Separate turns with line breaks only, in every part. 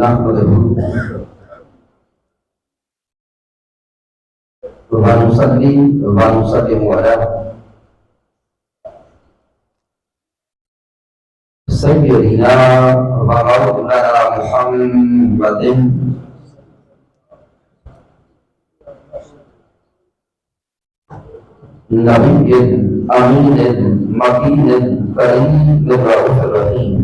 نحمده ونصلي ونسلم على سيدنا ومولانا محمد نبي أمين مكين كريم رؤوف رحيم.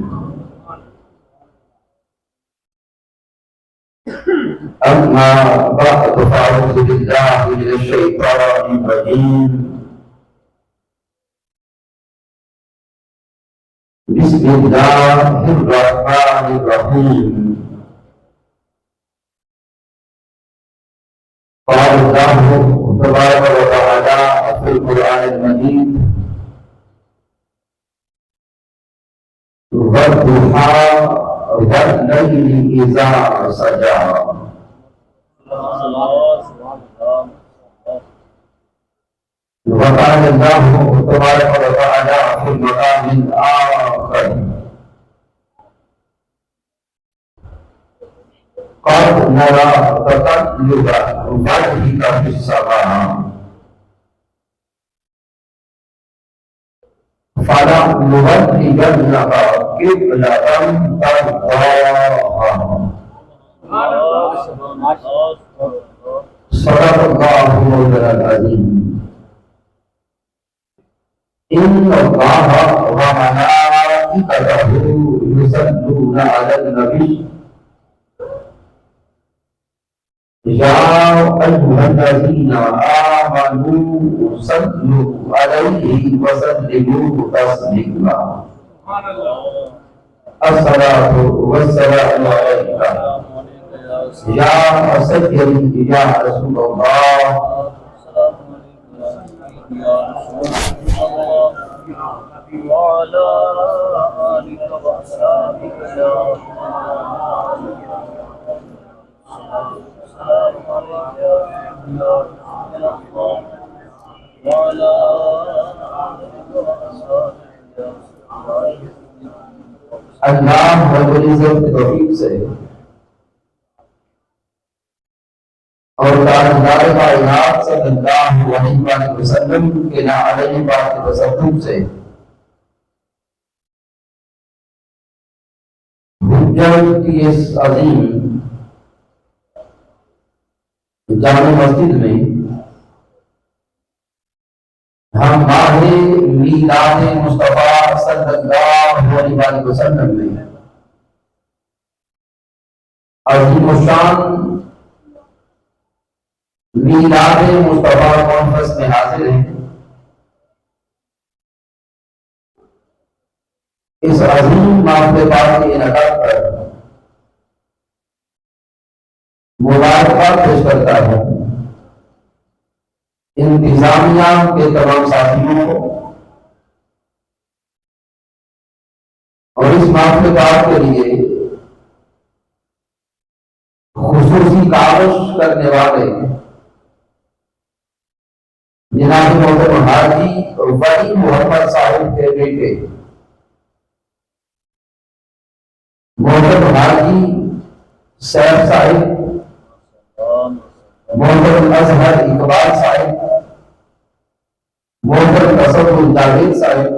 أما بعد فأعوذ بالله من الشيطان الرجيم. بسم الله الرحمن الرحيم. قال الله تبارك وتعالى في القرآن المجيد: والضحى والليل إذا سجى. وقال الله تبارك وتعالى في المقام الآخر: قد نرى تقلب وجهك في السماء فلنولينك قبلة ترضاها. صدق الله مولانا العظيم. إن الله وملائكته يصلون على النبي يا أيها الذين آمنوا صلوا عليه وسلموا تسليما. الصلاة والسلام عليك يا سيدي يا رسول الله. وعلى آلك وأصحابك يا اللہ رب العزت کی توفیق سے اور تاجدار کائنات صلی اللہ علیہ وسلم کے نعرہ پاک کے تصدق سے حجت کی اس عظیم جامع مسجد میں ہم ماہ میلاد مصطفیٰ صلی اللہ علیہ وسلم میں عظیم الشان میلاد مصطفیٰ کانفرنس میں حاضر ہیں. اس عظیم محفل پاک کے انعقاد پر مبارکباد پیش کرتا ہوں انتظامیہ کے تمام ساتھیوں کو اور اس محفل پاک کے لیے خصوصی کاوش کرنے والے جناب محترم حاجی ولی محمد صاحب کے بیٹے محترم حاجی سیف صاحب، محترم اظہر اقبال صاحب، محترم تصور جاوید صاحب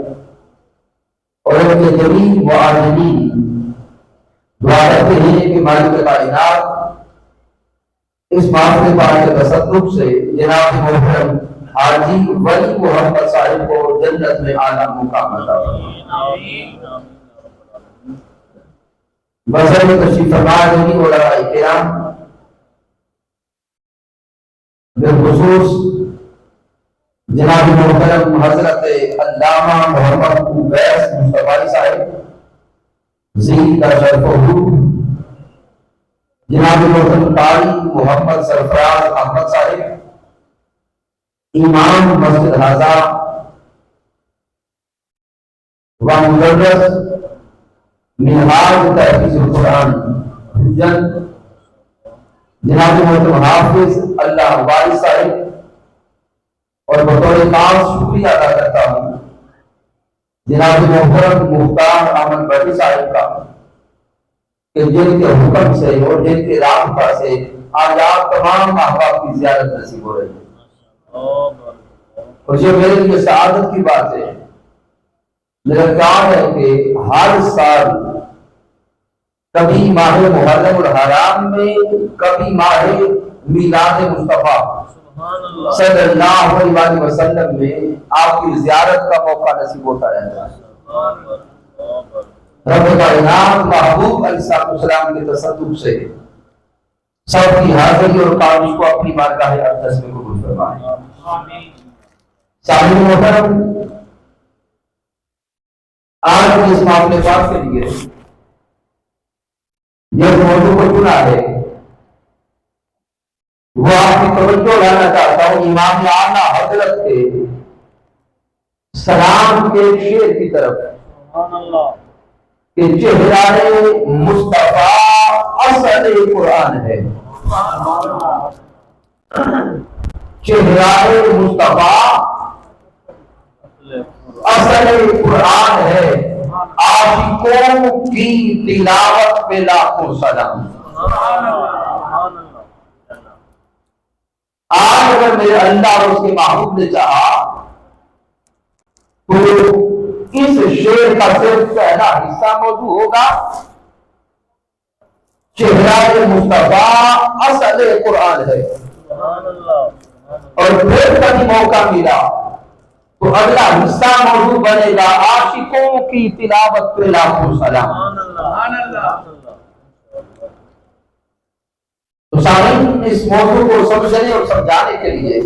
اور ان کے جمیع معاونین دعا کرتے ہیں کہ مالک کائنات اس محفل پاک کے تصدق سے جناب محترم حاجی ولی محمد صاحب کو جنت میں اعلیٰ مقام عطا فرمائے. بظاہر تشریف فرما رہی علماء کرام، بالخصوص جناب محترم حضرت علامہ محمد اویس مصطفی صاحب زین کا شرف و حضور، جناب محترم قاری محمد سرفراز احمد صاحب امام مسجد حاضہ و مدرس منہاج تحفیظ القرآن حجت، جناب محترم حافظ اللہ واری صاحب اور بطور خاص شکریہ ادا کرتا ہوں جناب محترم مختار احمد بڑی صاحب کا کہ جن کے حکم سے اور جن کے رابطہ سے آج آپ تمام ماں باپ کی زیارت نصیب ہو رہی ہے، اور یہ میرے لیے سعادت کی بات ہے۔ میرا خیال ہے کہ ہر سال کبھی ماہ محرم الحرام میں، کبھی ماہ میلاد مصطفیٰ صلی اللہ علیہ وسلم میں آپ کی زیارت کا موقع نصیب ہوتا رہتا ہے۔ رب کائنات محبوب علیہ السلام کے تصدق سے سب کی حاضری اور کامش کو اپنی بارگاہ اقدس میں قبول فرمائے۔ سامعین محترم، آج کی اس معاملے پاک کے لیے یہ موضوع کو چنا ہے، وہ آپ کی توجہ لانا چاہتا ہوں امام اعلیٰ حضرت کے سلام کے شعر کی طرف کہ چہرہ مصطفیٰ اصل قرآن ہے۔ چہرہ مصطفیٰ اصل قرآن ہے، عاشقوں کی تلاوت پہ لاکھوں سلام۔ آج اگر میرے اللہ اور اس کے محبوب نے چاہا تو اس شعر کا صرف پہلا حصہ موضوع ہوگا، چہرہ مصطفیٰ اصل قرآن ہے، اور پھر کبھی موقع ملا تو اگلا حصہ موضوع بنے گا عاشقوں کی تلاوت پہ لاکھوں سلام۔ تو سامعین، اس موضوع کو سمجھنے اور سمجھانے کے لیے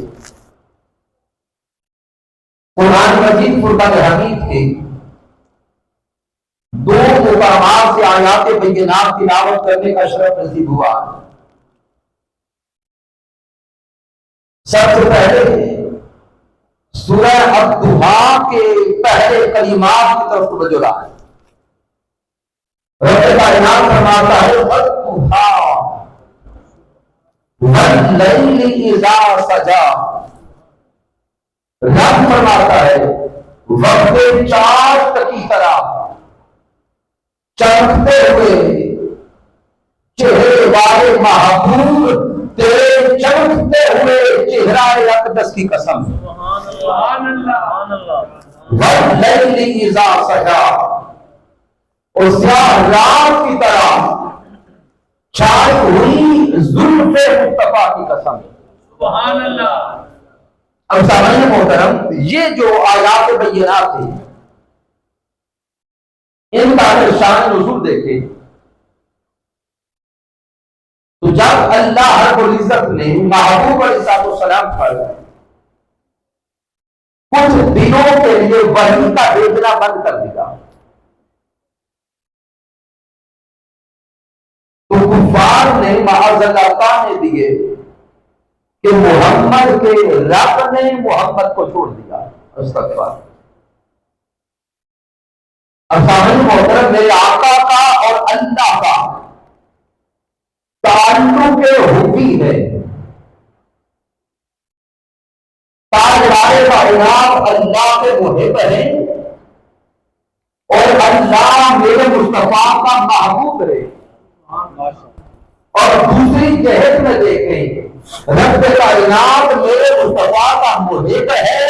قرآن مجید فرقان حمید کے دو مقامات سے آیات بینات تلاوت کرنے کا شرف نصیب ہوا۔ سب سے پہلے سورہ الضحیٰ کے پہلے کلمات کی طرف توجہ رہا ہے۔ رب کائنات فرماتا ہے والضحیٰ واللیل اذا سجا، رب فرماتا ہے وقت چاشت کی طرح چمکتے ہوئے چہرے والے محبوب تیرے چمکتے ہوئے چہرہ اقدس کی قسم، واللیل اذا سجا، اور سیاہ رات کی طرح چھائی ہوئی زلف مصطفیٰ کی قسم۔ سبحان اللہ۔ اب سامعین محترم، یہ جو آیات بینات ہیں ان کا اگر شان نزول دیکھیں تو جب اللہ رب العزت نے محبوب علیہ السلام پر کچھ دنوں کے لیے وحی کا بھیجنا بند کر دیا تو کفار نے معاذ اللہ کہنے دیے کہ محمد کے رب نے محمد کو چھوڑ دیا۔ استغفار۔ اب سامعین محترم، میرے آقا کا اور اللہ کا تعلق حبی ہے۔ تاجدار کائنات اللہ کے محب ہیں اور اللہ میرے مصطفیٰ کا محبوب ہے، اور دوسری جہت میں دیکھیں رب کائنات میرے مصطفیٰ کا محب ہے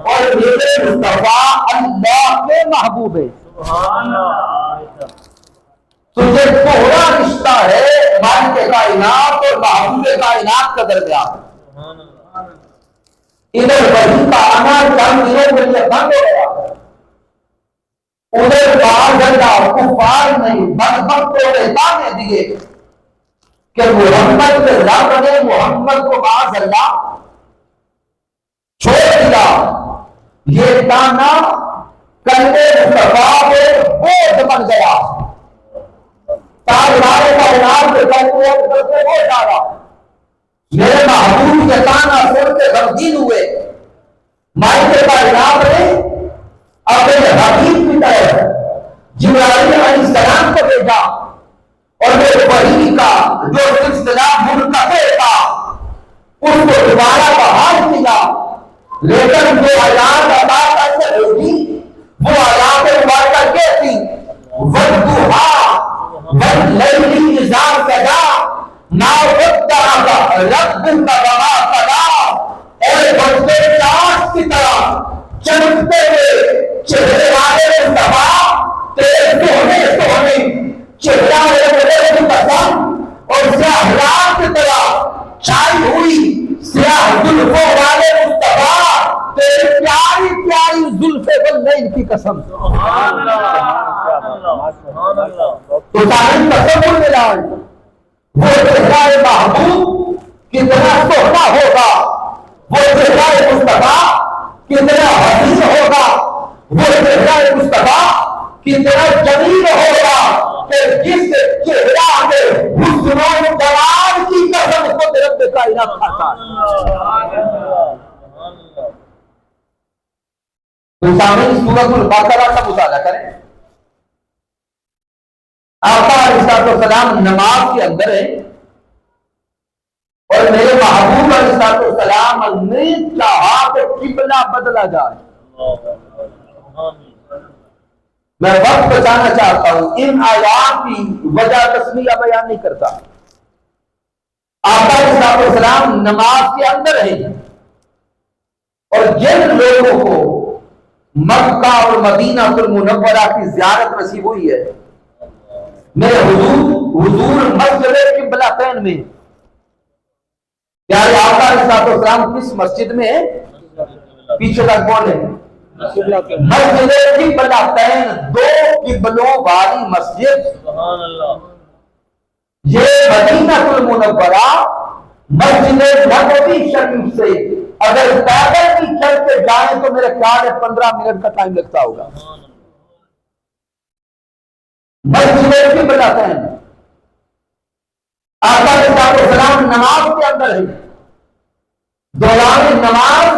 اور میرے مصطفیٰ اللہ کے محبوب ہے۔ تو یہ دوہرا رشتہ ہے مالک کائنات اور محبوب کائنات کا درمیان۔ ادھر وحی کا آنا چند دنوں کے لیے بند ہو گیا، ادھر بعض اللہ کفار نے بدبخت کو رہتانے دیے کہ محمد کے رب نے محمد کو معاذ اللہ چھوڑ دیا۔ یہ تانا کلبے مصطفیٰ پہ بوجھ بن گیا، تاجدار کائنات کے کلبے سے بوجھ ڈالا۔ میرے محبوب کے تانا سن کے غمگین ہوئے، مالک کائنات نے اپنے حبیب کی طرف جبرائیل علیہ السلام کو بھیجا، اور میرے وحی کا جو سلسلہ منقطع تھا اس کو دوبارہ بحال کیا، لیکن جو آیات عطا کر کے بھیجی وہ آیات مبارکہ کیسی والضحیٰ واللیل ما ودعک ربک وما قلی، اور بچے چاس کی طرح چمکتے ہوئے چہرے والے مصطفیٰ تیرے سونے سونے چہرہ میرے کی پسند اور سیاہ رات کی طرح چھائی ہوئی سیاہ زلفوں والے مصطفیٰ تیرے پیاری پیاری زلفیں واللیل کی قسم۔ تو سامنے تصور میں لائے وہ چہرہ محبوب کتنا سونا ہوگا، وہ چہرہ مصطفیٰ کتنا حسین ہوگا، وہ چہرہ مصطفیٰ کتنا جمیل ہوگا کہ جس چہرہ کے حسن و جمال کی قسم کو رب کائنات کھاتا ہے۔ تو سامنے سورۃ البقرہ کا مطالعہ کریں۔ آقا علیہ السلام نماز کے اندر ہے اور میرے محبوب علیہ السلام نے چاہا کہ قبلہ بدلا جائے۔ میں وقت بچانا چاہتا ہوں، ان آیات کی وجہ تسمیہ بیان نہیں کرتا۔ آقا علیہ السلام نماز کے اندر ہے اور جن لوگوں کو مکہ اور مدینہ المنورہ کی زیارت نصیب ہوئی ہے، میرے حضور مسجد قبلتین میں، پیارے آقا علیہ السلام کس مسجد میں ہے؟ پیچھے تک بولے، مسجد قبلتین، دو قبلوں والی مسجد۔ یہ مدینہ المنورہ مسجد نبوی شریف سے اگر پیدل بھی چل کے جائیں تو میرے خیال ہے 15 منٹ کا ٹائم لگتا ہوگا۔ مسجد قبلتین، آقا علیہ السلام نماز کے اندر ہے، دوران نماز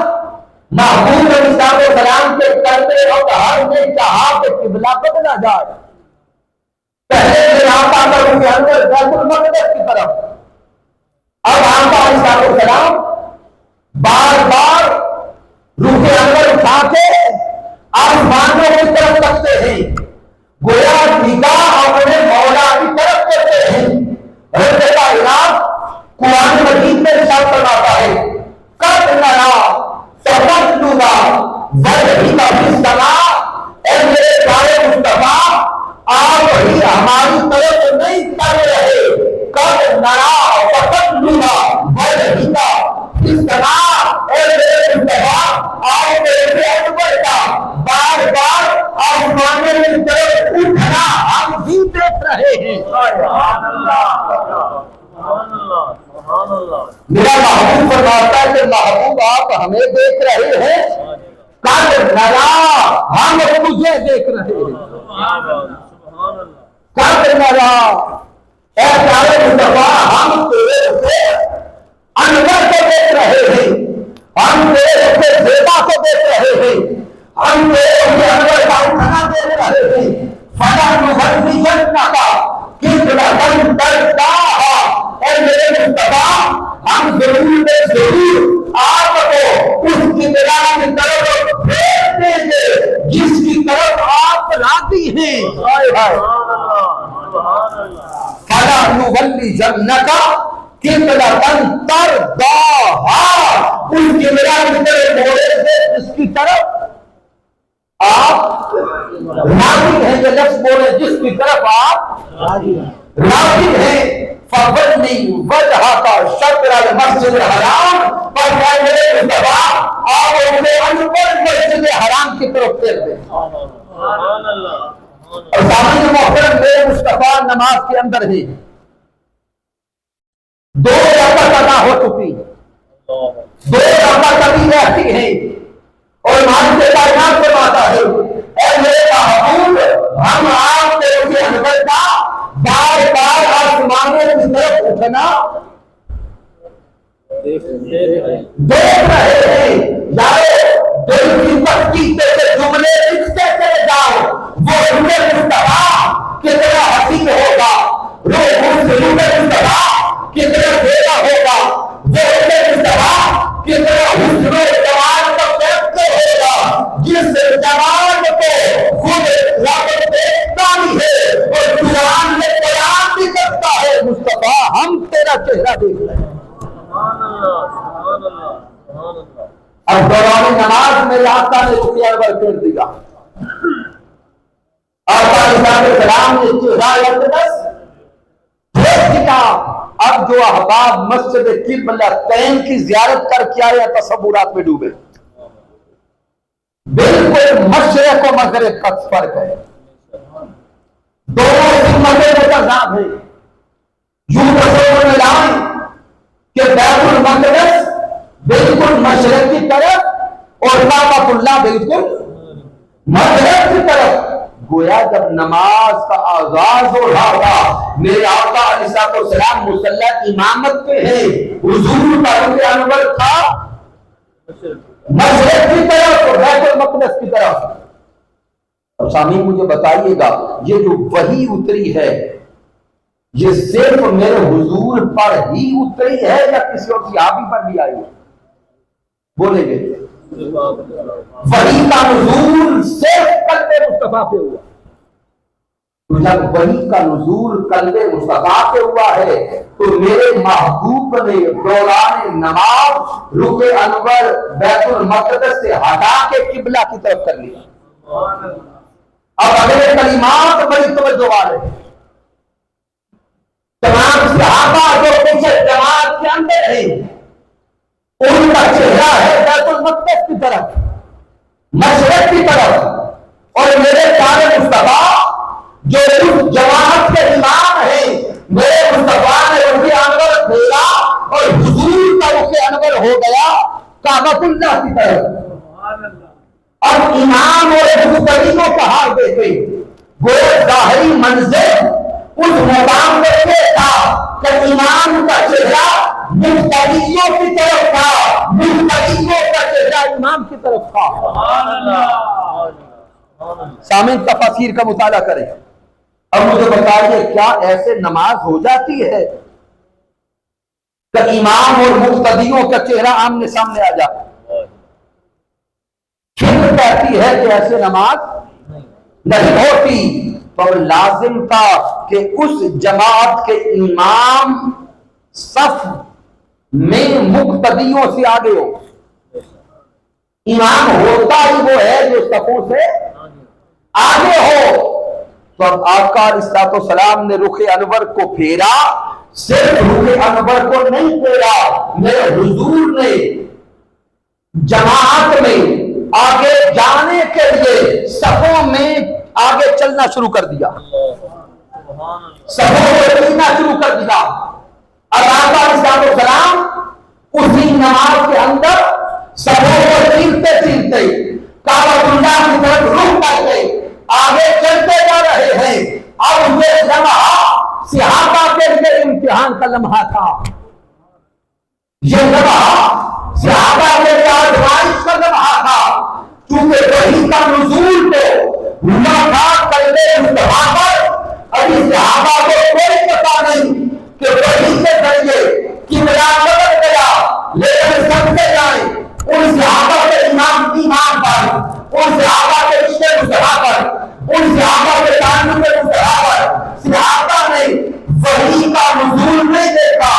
محبوب علیہ السلام کے کرتے وقت نے کہا کہ قبلہ بدلا جائے۔ پہلے آقا کا روح انور بیت المقدس کی طرف، اب آقا علیہ السلام بار بار روح انور اٹھا کے آسمانوں کی طرف رکھتے ہیں، گویا نگاہ اپنے مولا کی طرف کرتے ہیں۔ رب کائنات قرآن مجید میں ارشاد فرماتا ہے، قد نرا تقلب وجہک فی السماء، اے میرے پیارے مصطفیٰ آپ ہی ہماری طرف نہیں کر رہے، قد نرا تقلب وجہک فی السماء، اے میرے مصطفیٰ آپ میرے اکبر کا بار بار آسمانوں کی طرف اٹھنا ہم بھی دیکھ رہے ہیں۔ میرا محبوب فرماتا ہے کہ محبوب آپ ہمیں دیکھ رہے ہیں، قد نرا ہم تجھے دیکھ رہے ہیں، قد نرا اے پیارے مصطفیٰ ہم تیرے سے انور کو دیکھ رہے ہیں، ہم تیرے سے زیبا کو دیکھ رہے ہیں، ہم تیرے سے انور کا اٹھنا دیکھ رہے ہیں۔ فَلَنُبَوِّئَنَّكَ قِبْلَةً تَرْضَاهَا، اے میرے مصطفیٰ ہم ضرور بے ضرور آپ کو اس قبلہ کی طرف بھیج دیں گے جس کی طرف آپ راضی ہیں۔ فَلَنُبَوِّئَنَّكَ قِبْلَةً تَرْضَاهَا، اس قبلہ کی طرف موڑے سے اس کی طرف آپ راضی ہیں، یہ لفظ بولے جس کی طرف آپ راضی ہیں۔ فَوَلِّ وَجْهَكَ شَطْرَ الْمَسْجِدِ الْحَرَامِ، پر میرے مصطفیٰ آپ اپنے انور مسجد حرام کی طرف پھیر دیں۔ اور سامنے محترم میرے مصطفیٰ نماز کے اندر ہی 2 رکعت ادا ہو چکی، 2 رکعت ابھی رہتی ہیں، اور مالک کائنات فرماتا ہے، اے میرے محبوب ہم آپ کے روح انور کا بار بار آسمانوں کی طرف اٹھنا دیکھ رہے ہیں۔ جائے دل کی پکی سے جملے لکھتے چلے جاؤ، وہ روح مصطفیٰ کتنا حسین ہوگا، روح مصطفیٰ کتنا بھیڑا ہوگا، وہ روح مصطفیٰ کتنا حسن و جمال کا پیغام ہوگا، جس جمال کو خود رب دیکھتا بھی ہے اور قرآن میں بیان بھی کرتا ہے۔ مصطفیٰ ہم تیرا چہرہ دیکھ رہے ہیں۔ اب دوران نماز میرے آقا نے رخ انور پھیر دیا، آقا علیہ السلام نے چہرہ اقدس پھیر دیا۔ اب جو احباب مسجد قبلتین کی زیارت کر کے آئے تصورات میں ڈوبے، بالکل مشرق و مغرب کا فرق ہے، دونوں سمتیں متضاد ہیں۔ یوں تصور میں لائیں کہ بیت المقدس بالکل مشرق کی طرف اور کعبۃ اللہ بالکل مغرب کی طرف۔ گویا جب نماز کا آغاز ہو رہا تھا، میرے آقا علیہ السلام مصلی امامت پہ ہے، حضور کا رخ انور تھا مشرق کی طرف اور بیت المقدس کی طرف۔ اور سامعین مجھے بتائیے گا، یہ جو وحی اتری ہے یہ صرف میرے حضور پر ہی اتری ہے یا کسی اور صحابی پر بھی آئی ہے؟ بولیں گے وحی کا نزول صرف قلب مصطفیٰ پہ ہوا۔ تو جب وحی کا نزول قلب مصطفیٰ پہ ہوا ہے تو میرے محبوب نے دوران نماز رخ انور بیت المقدس سے ہٹا کے قبلہ کی طرف کر لیا۔ اب اگلے کلمات بڑی توجہ والے، تمام صحابہ جو پیچھے جماعت کے اندر ہیں ان کا چہرہ ہے بیت المقدس کی طرف، مشرق کی طرف، اور میرے پیارے مصطفیٰ جو اس جماعت کے امام ہیں، میرے مصطفیٰ نے رخ انور پھیرا اور حضور کا رخ انور ہو گیا کعبۃ اللہ کی طرف۔ اب امام اور مقتدی کو کہا دیتے، گویا ظاہری منظر اس مقام پر یہ تھا کہ امام کا چہرہ مقتدیوں کی طرف تھا، مقتدیوں کا چہرہ امام کی طرف تھا۔ سامعین تفاسیر کا مطالعہ کریں۔ اب مجھے بتائیے کیا ایسے نماز ہو جاتی ہے کہ امام اور مقتدیوں کا چہرہ آمنے سامنے آ جاتا؟ پھر کہتی ہے کہ ایسے نماز نہیں ہوتی، تو لازم تھا کہ اس جماعت کے امام صف میں مقتدیوں سے آگے ہو۔ امام ہوتا ہی وہ ہے جو صفوں سے آگے ہو۔ تو اب آقا علیہ السلام نے رخ انور کو پھیرا، صرف رخ انور کو نہیں پھیرا، میرے حضور نے جماعت میں آگے جانے کے لیے صفوں میں آگے چلنا شروع کر دیا، صفوں کو چلنا شروع کر دیا۔ اب آقا علیہ السلام اسی نماز کے اندر صفوں کو چلتے چلتے کعبۃ اللہ کی طرف رخ کر کے آگے چلتے جا رہے ہیں۔ اب یہ لمحہ صحابہ کے لیے امتحان کا لمحہ تھا، یہ لمحہ صحابہ کے لیے آزمائش کا لمحہ تھا، کیونکہ وحی کا نزول تو ہوا تھا قلب مصطفیٰ پر۔ ابھی صحابہ کو کوئی پتہ نہیں کہ وحی کے ذریعے قبلہ بدل گیا، لیکن سمجھے جائیں ان صحابہ کے امام ایمان پر، ان صحابہ کے رشتے مصطفیٰ پر، ان صحابہ کے تعلق مصطفیٰ پر صحابہ نے وحی کا نزول نہیں دیکھا،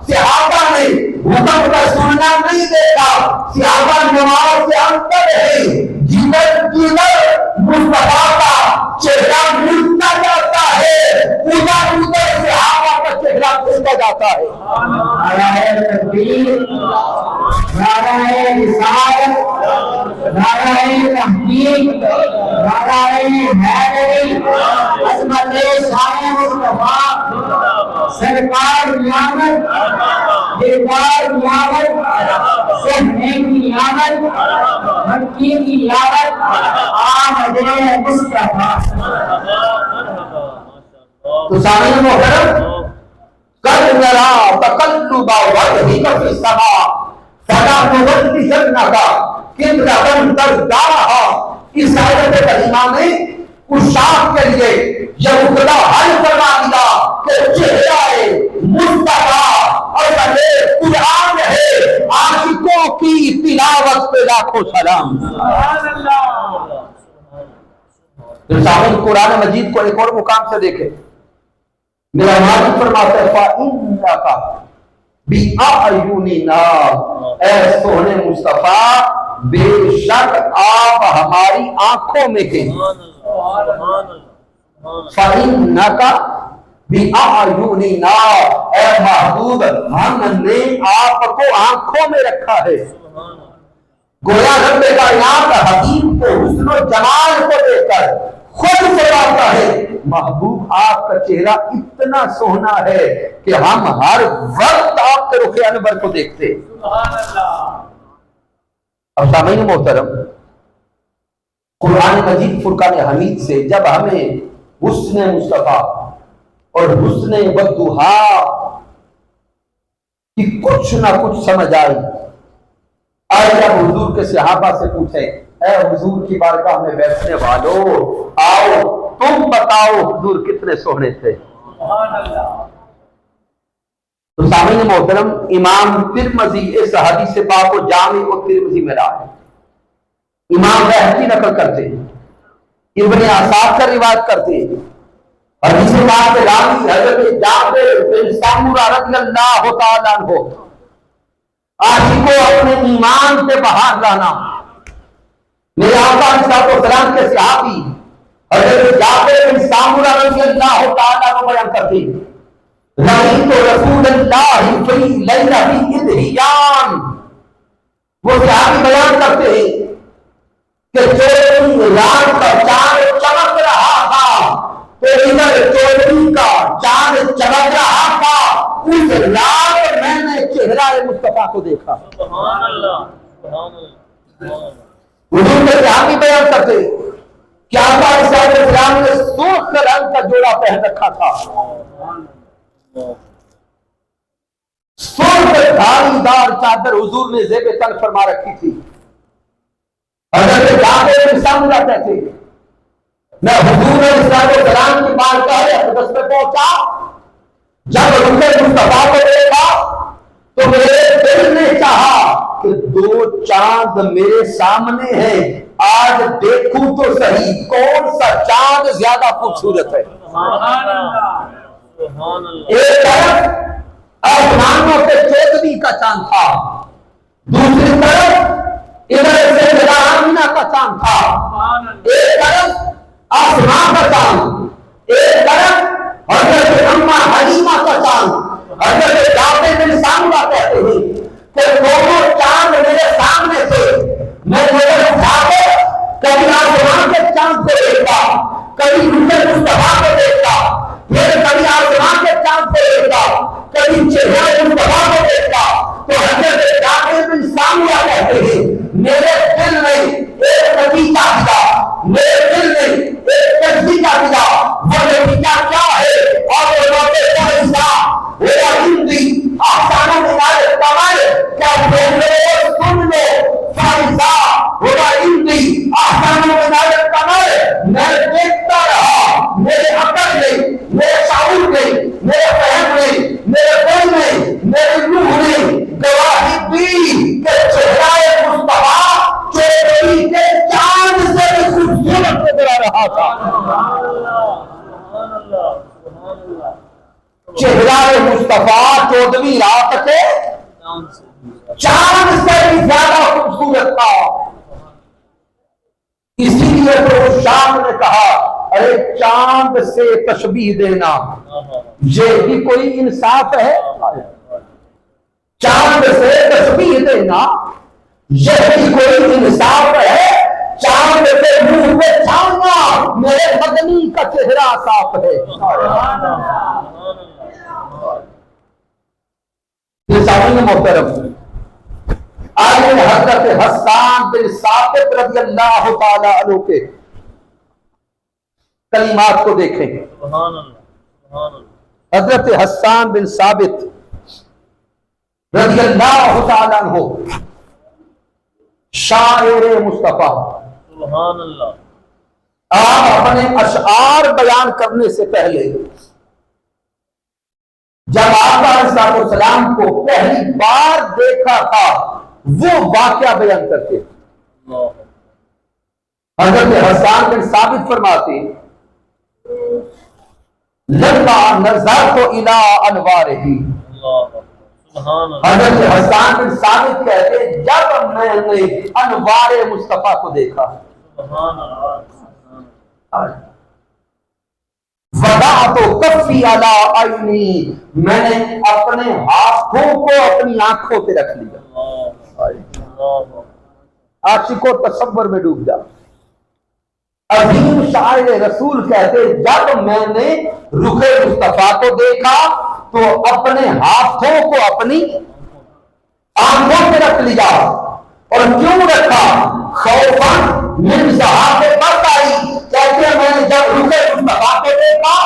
صحابہ نے حکم کا سننا نہیں دیکھا، صحابہ نماز کے اندر ہے، جدھر جدھر مصطفیٰ کا چہرہ ملتا جاتا ہے ادھر ادھر صحابہ کا چہرہ کھلتا جاتا ہے۔ نعرہ تکبیر، نعرہ رسالت، نعرہ تحقیق، نعرہ حیدری، عظمت شان مصطفیٰ، سرکار قیامت، دیدار قیامت، سہنے کی آمد، مکی کی آمد، آمد مصطفیٰ۔ تو سامعین محترم، قد نرى تقلب وجهك في السماء فلنولينك قبلة ترضاها۔ اس آیت کریمہ میں کشاف کے لیے یہ مقدہ حل فرما دیا کہ چہرہ مصطفیٰ اور قرآن ہے، عاشقوں کی تلاوت پہ لاکھوں سلام۔ سامعین قرآن مجید کو ایک اور مقام سے دیکھیں، میرا مالک فرماتا ہے فَإِنَّكَ بِأَعْيُنِنَا، اے سونے مصطفیٰ بے شک آپ ہماری آنکھوں میں ہیں۔ فَإِنَّكَ بِأَعْيُنِنَا، اے محبوب ہم نے آپ کو آنکھوں میں رکھا ہے۔ گویا رب کائنات حبیب کو حسن و جمال کو دیکھ کر خود فرماتا ہے محبوب آپ کا چہرہ اتنا سونا ہے کہ ہم ہر وقت آپ کے رخ انور کو دیکھتے۔ اب سامعین محترم، قرآن مجید فرقان حمید سے جب ہمیں حسن مصطفیٰ اور حسن والضحیٰ کی کچھ نہ کچھ سمجھ آئی، آج جب حضور کے صحابہ سے پوچھے اے حضور کی بارگاہ میں بیٹھنے والوں، آؤ تم بتاؤ حضور کتنے سونے تھے۔ تو سامعین محترم، امام ترمذی اس حدیث پاک کو جامع ترمذی میں رہا ہے، امام بہقی نقل کرتے ہیں، ابن عساکر روایت کرتے ہیں، حدیث پاک کے راوی حضرت جابر بن سمرہ رضی اللہ تعالیٰ عنہ، عاشق کو اپنے ایمان سے باہر لانا۔ میرے آقا علیہ الصلوۃ والسلام کے صحابی حضرت جابر بن سمرہ رضی اللہ تعالیٰ عنہ بیان کرتے ہیں رأیت رسول اللہ فی لیلۃ اضحیان، وہ صحابی بیان کرتے ہیں کہ چودھویں رات کا چاند چمک رہا تھا، تو ادھر چودھویں کا چاند چمک رہا تھا، اس رات میں نے چہرہ مصطفیٰ کو دیکھا۔ سبحان اللہ، سبحان اللہ۔ حضور کے صحابی بیان کرتے کہ آقا علیہ الصلوۃ والسلام نے سرخ رنگ کا جوڑا پہن رکھا تھا، سرخ دھاری دار چادر حضور نے زیب تن فرما رکھی تھی۔ حضرت جابر بن سمرہ کہتے میں حضور علیہ الصلوۃ والسلام کی بارگاہ اقدس میں پہنچا، جب روح مصطفیٰ کو دیکھا تو میرے دل نے چاہا کہ دو چاند میرے سامنے ہیں، آج دیکھوں تو صحیح کون سا چاند زیادہ خوبصورت ہے۔ ایک طرف آسمانوں کے چودھویں کا چاند تھا، دوسری طرف ادھر سے آمینہ کا چاند تھا، ایک طرف آسمان کا چاند، ایک طرف حضرت اماں حلیمہ کا چاند۔ حضرت جابر بن سمرہ کہتے ہیں کہ دونوں چاند میرے سامنے تھے، میں نظر اٹھا کے کبھی آسمان کے چاند کو دیکھتا، کبھی روح مصطفیٰ کو دیکھتا، پھر کبھی آسمان کے چاند کو دیکھتا، کبھی چہرہ مصطفیٰ کو دیکھتا۔ تو حضرت جابر بن سمرہ کہتے ہیں میرے دل میں ایک نتیجہ دیا، میرے دل میں ایک نتیجہ دیا، وہ نتیجہ کیا ہے؟ اور وہ باتیں کیا حصہ وہ ہندی آسانوں میں آئے کمائے کیا دیکھ لو سن لو فائزہ وہ ہندی آسانوں میں آئے کمائے۔ میں دیکھتا رہا، میرے عقل میں، میرے شعور میں، میرے فہم میں، میرے دل میں، میری روح نے گواہی دی کہ چہرہ مصطفیٰ چودھویں کے چاند سے بھی خوبصورت نظر آ رہا تھا۔ چہرہ مصطفیٰ چودھویں رات کے چاند سے بھی زیادہ خوبصورت تھا۔ اسی لیے تو شام نے کہا ارے چاند سے تشبیہ دینا یہ بھی کوئی انصاف ہے؟ چاند سے تشبیہ دینا یہ بھی کوئی انصاف ہے؟ چاند سے منہ پہ چھانا میرے مدنی کا چہرہ صاف ہے۔ سامعین محترم، آج حضرت حسان بن ثابت رضی اللہ تعالی عنہ کے کلمات کو دیکھیں۔ حضرت حسان بن ثابت رضی اللہ تعالی عنہ شاعر مصطفیٰ، آپ اپنے اشعار بیان کرنے سے پہلے جب آقا علیہ السلام کو پہلی بار دیکھا تھا وہ واقعہ بیان کرتے ہیں۔ حضرت حسان بن ثابت فرماتے لما نظرت الی انوارہ، حضرت حسان بن ثابت کہتے جب میں نے انوار مصطفیٰ کو دیکھا، وضعت کفی علی عینی، میں نے اپنے ہاتھوں کو اپنی آنکھوں پہ رکھ لیا۔ عاشقوں تصور میں ڈوب جا۔ عظیم شاعر رسول کہتے جب میں نے رخ مصطفیٰ کو دیکھا تو اپنے ہاتھوں کو اپنی آنکھوں پہ رکھ لیا۔ اور کیوں رکھا؟ خوفاً من ذہاب بصری، کہتے ہیں میں نے جب رخ مصطفیٰ کو دیکھا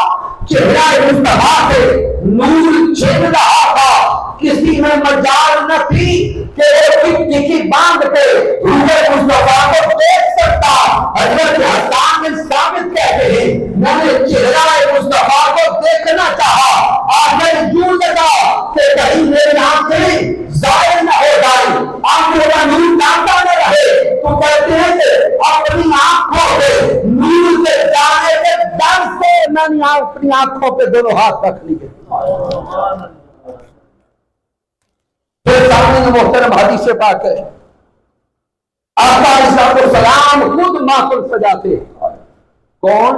چہرہ مصطفیٰ سے نور چھن رہا تھا، کسی میں مجال نہ تھی کہ وہ ٹکی باندھ کے رخ مصطفیٰ کو دیکھ سکتا۔ حضرت حسان بن ثابت کہتے ہیں میں نے چہرہ مصطفیٰ کو دیکھنا چاہا، آخر یوں لگا کہ کہیں میری آنکھیں ظاہر نہ ہو جائیں، آنکھوں کا نور جاتا نہ رہے۔ تو کہتے ہیں کہ اپنی آنکھوں پہ نور سے جانے کے ڈر سے میں نے اپنی آنکھوں پہ دونوں ہاتھ رکھ لیے۔ پھر سامنے محترم حدیث پاک ہے، آقا علیہ السلام خود محفل سجاتے۔ کون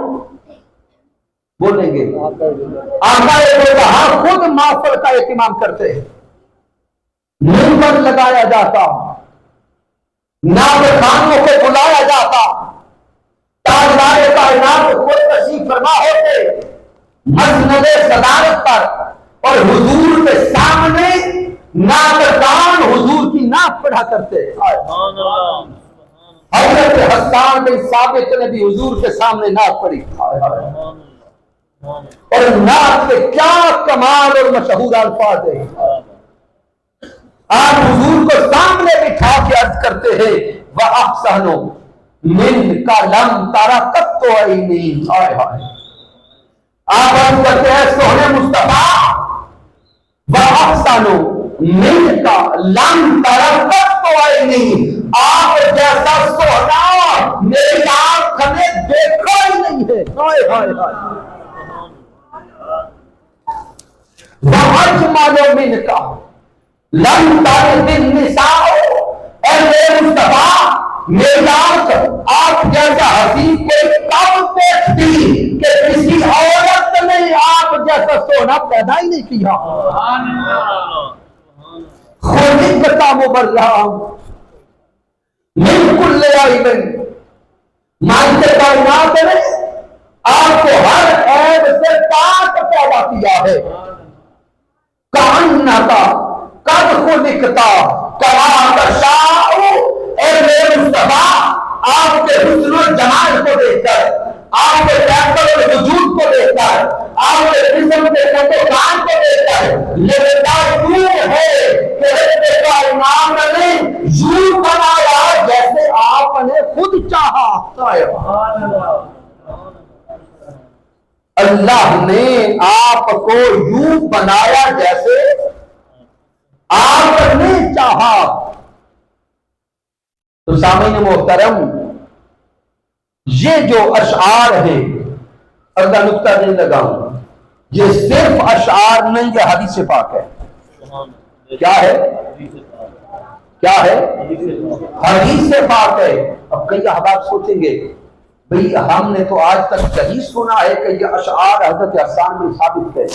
بولیں گے؟ آقا کہا خود محفل کا اہتمام کرتے ہیں، منبر لگایا جاتا، نعت خوانوں کو بلایا جاتا، تاجدار کائنات خود تشریف فرما ہوتے مسند صدارت پر، اور حضور کے سامنے نعت خوان حضور کی نعت پڑھا کرتے۔ حضرت حسان بن ثابت نے بھی حضور کے سامنے نعت پڑھی، اور نعت کے کیا کمال اور مشہور الفاظ ہیں۔ آپ حضور کو سامنے بٹھا کے عرض کرتے ہیں وَأَحْسَنُ مِنْكَ لَمْ تَرَ قَطُّ عَيْنِي، آپ عرض کرتے ہیں سونے مصطفیٰ وَأَحْسَنُ مِنْكَ لَمْ تَرَ قَطُّ عَيْنِي، آپ جیسا سونا میری آنکھ نے دیکھا ہی نہیں ہے۔ وَأَجْمَلُ مِنْكَ لم تلد النساء، اے میرے مصطفیٰ میری آنکھ آپ جیسا حسین کوئی کب دیکھتی کہ کسی عورت نے آپ جیسا سونا پیدا ہی نہیں کیا۔ خلقت مبرأ من کل عیب، مالک کائنات نے آپ کو ہر عیب سے پاک پیدا کیا ہے۔ کأنک قد خلقتا کما تشاء، اے میرے مصطفیٰ آپ کے حسن و جمال کو دیکھ کر، آپ کے کیفیت و وجود کو دیکھ کر، آپ کے جسم کے قد و کام کو دیکھ کر لگتا یوں ہے کہ رب کائنات نے یوں بنایا جیسے آپ نے خود چاہا۔ اللہ نے آپ کو یوں بنایا جیسے آپ نے چاہا۔ تو سامعین محترم یہ جو اشعار ہیں، اگلا نقطہ دے لگاؤں، یہ صرف اشعار نہیں، یہ حدیث پاک ہے۔ کیا ہے؟ کیا ہے؟ حدیث پاک ہے۔ اب کئی احباب سوچیں گے بھئی ہم نے تو آج تک یہی سنا ہے کہ یہ اشعار حضرت حسان بن ثابت ہے،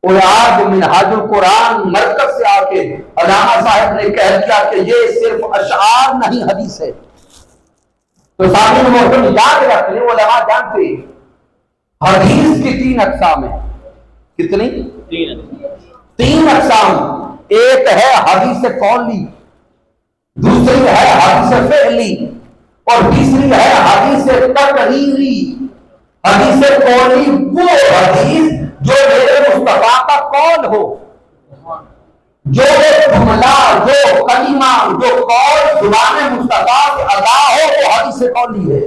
اور آج منہاج القرآن مرکز سے آ کے علامہ صاحب نے کہہ دیا کہ یہ صرف اشعار نہیں حدیث ہے۔ تو سامعین محترم یاد رکھ لیں، علماء جانتے ہیں حدیث کی 3 اقسام ہیں۔ کتنی؟ 3 اقسام۔ ایک ہے حدیث قولی، دوسری ہے حدیث فعلی، اور تیسری ہے حدیث تقریری۔ حدیث قولی وہ حدیث جو میرے مصطفیٰ کا قول ہو، جو جملہ، جو کلمہ، جو قول زبان مصطفیٰ سے ادا ہو، وہ حدیث قولی ہے۔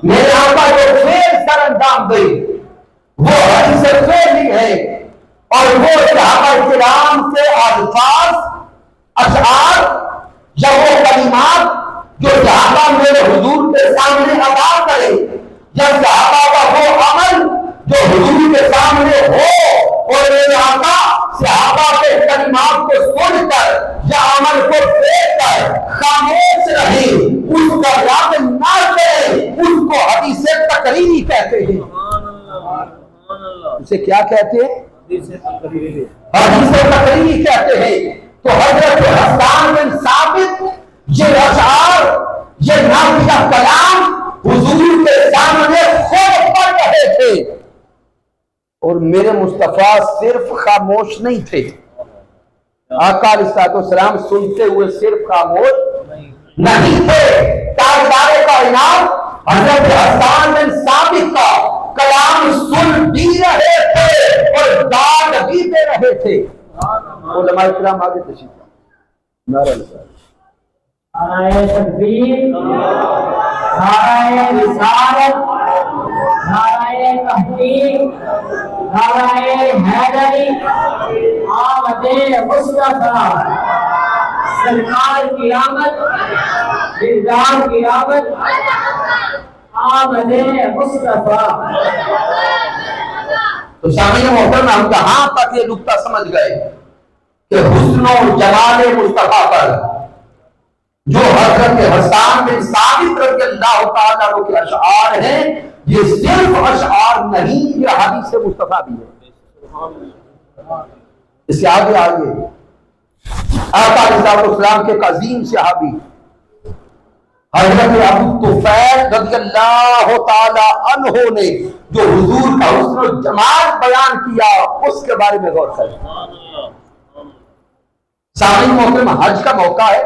میرے آقا جو فعل سر انجام دے وہ حدیث فعلی ہے، اور وہ صحابہ کرام سے الفاظ، اشعار یا وہ کلمات جو صحابہ میرے حضور کے سامنے ادا کرے، یا صحابہ کا وہ عمل جو حضور کے سامنے ہو اور میرے آقا صحابہ کے کلمات کو سن کر یا عمل کو دیکھ کر خاموش رہے، اس کا رد نہ کرے، اس کو حدیث تقریری کہتے ہیں۔ اسے کیا کہتے ہیں؟ حدیث تقریری کہتے ہیں۔ تو حضرت حسان بن ثابت یہ اشعار، یہ نافذہ کلام حضور کے سامنے خود پڑھ رہے تھے، اور میرے مصطفیٰ صرف خاموش نہیں تھے۔ آقا علیہ السلام سنتے ہوئے صرف خاموش نہیں تھے، تاجدار کائنات حضرت حسان بن ثابت کا کلام سن بھی رہے تھے اور داد بھی دے رہے تھے۔ علماء کرام آگے تشریف لائیں۔ نعرہ
نعرہ تکبیر، نعرہ رسالت، نعرہ تحقیق، نعرہ حیدری، آمد مصطفیٰ، سرکار کی آمد، دلدار کی آمد، آمد مصطفیٰ۔
تو سامعین محترم، ہم کہاں تک یہ نکتہ سمجھ گئے کہ حسن و جمال مصطفیٰ پر جو حضرت حسان بن ثابت رضی اللہ تعالیٰ عنہ کے اشعار ہیں، یہ صرف اشعار نہیں، یہ حدیث مصطفیٰ بھی ہے۔ اس سے آگے آقا علیہ السلام کے عظیم صحابی حضرت ابو طفیل رضی اللہ تعالی عنہ نے جو حضور کا حسن و جمال بیان کیا، اس کے بارے میں غور کریں۔ سامعین محترم، حج کا موقع ہے،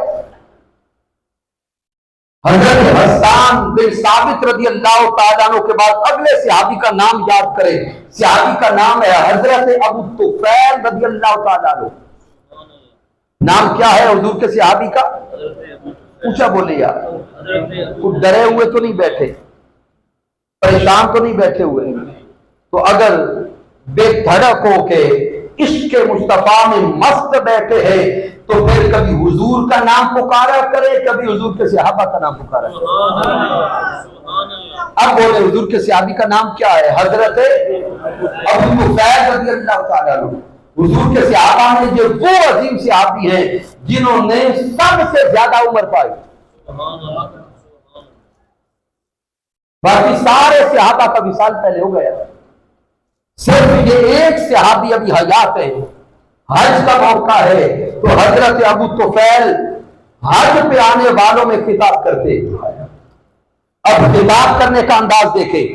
حضرت حسان بن ثابت رضی اللہ تعالیٰ عنہ کے بعد اگلے صحابی کا نام یاد کریں۔ صحابی کا نام ہے حضرت ابو طفیل رضی اللہ تعالیٰ عنہ۔ نام کیا ہے حضور کے صحابی کا؟ اونچا بولے یار، کچھ ڈرے ہوئے تو نہیں بیٹھے، پریشان تو نہیں بیٹھے ہوئے۔ تو اگر بے دھڑک ہو کے عشق مصطفیٰ میں مست بیٹھے ہیں تو پھر کبھی حضور کا نام پکارا کرے، کبھی حضور کے صحابہ کا نام پکارا کرے۔ اب بولے حضور کے صحابی کا نام کیا ہے؟ حضرت ابو طفیل رضی اللہ تعالیٰ عنہ۔ حضور کے صحابہ میں جو وہ عظیم صحابی ہیں جنہوں نے سب سے زیادہ عمر پائی، باقی سارے صحابہ کا وصال پہلے ہو گیا، صرف یہ ایک صحابی ابھی حیات ہے، حج کا موقع ہے، تو حضرت ابو طفیل حج پہ آنے والوں میں خطاب کرتے۔ اب خطاب کرنے کا انداز دیکھیں،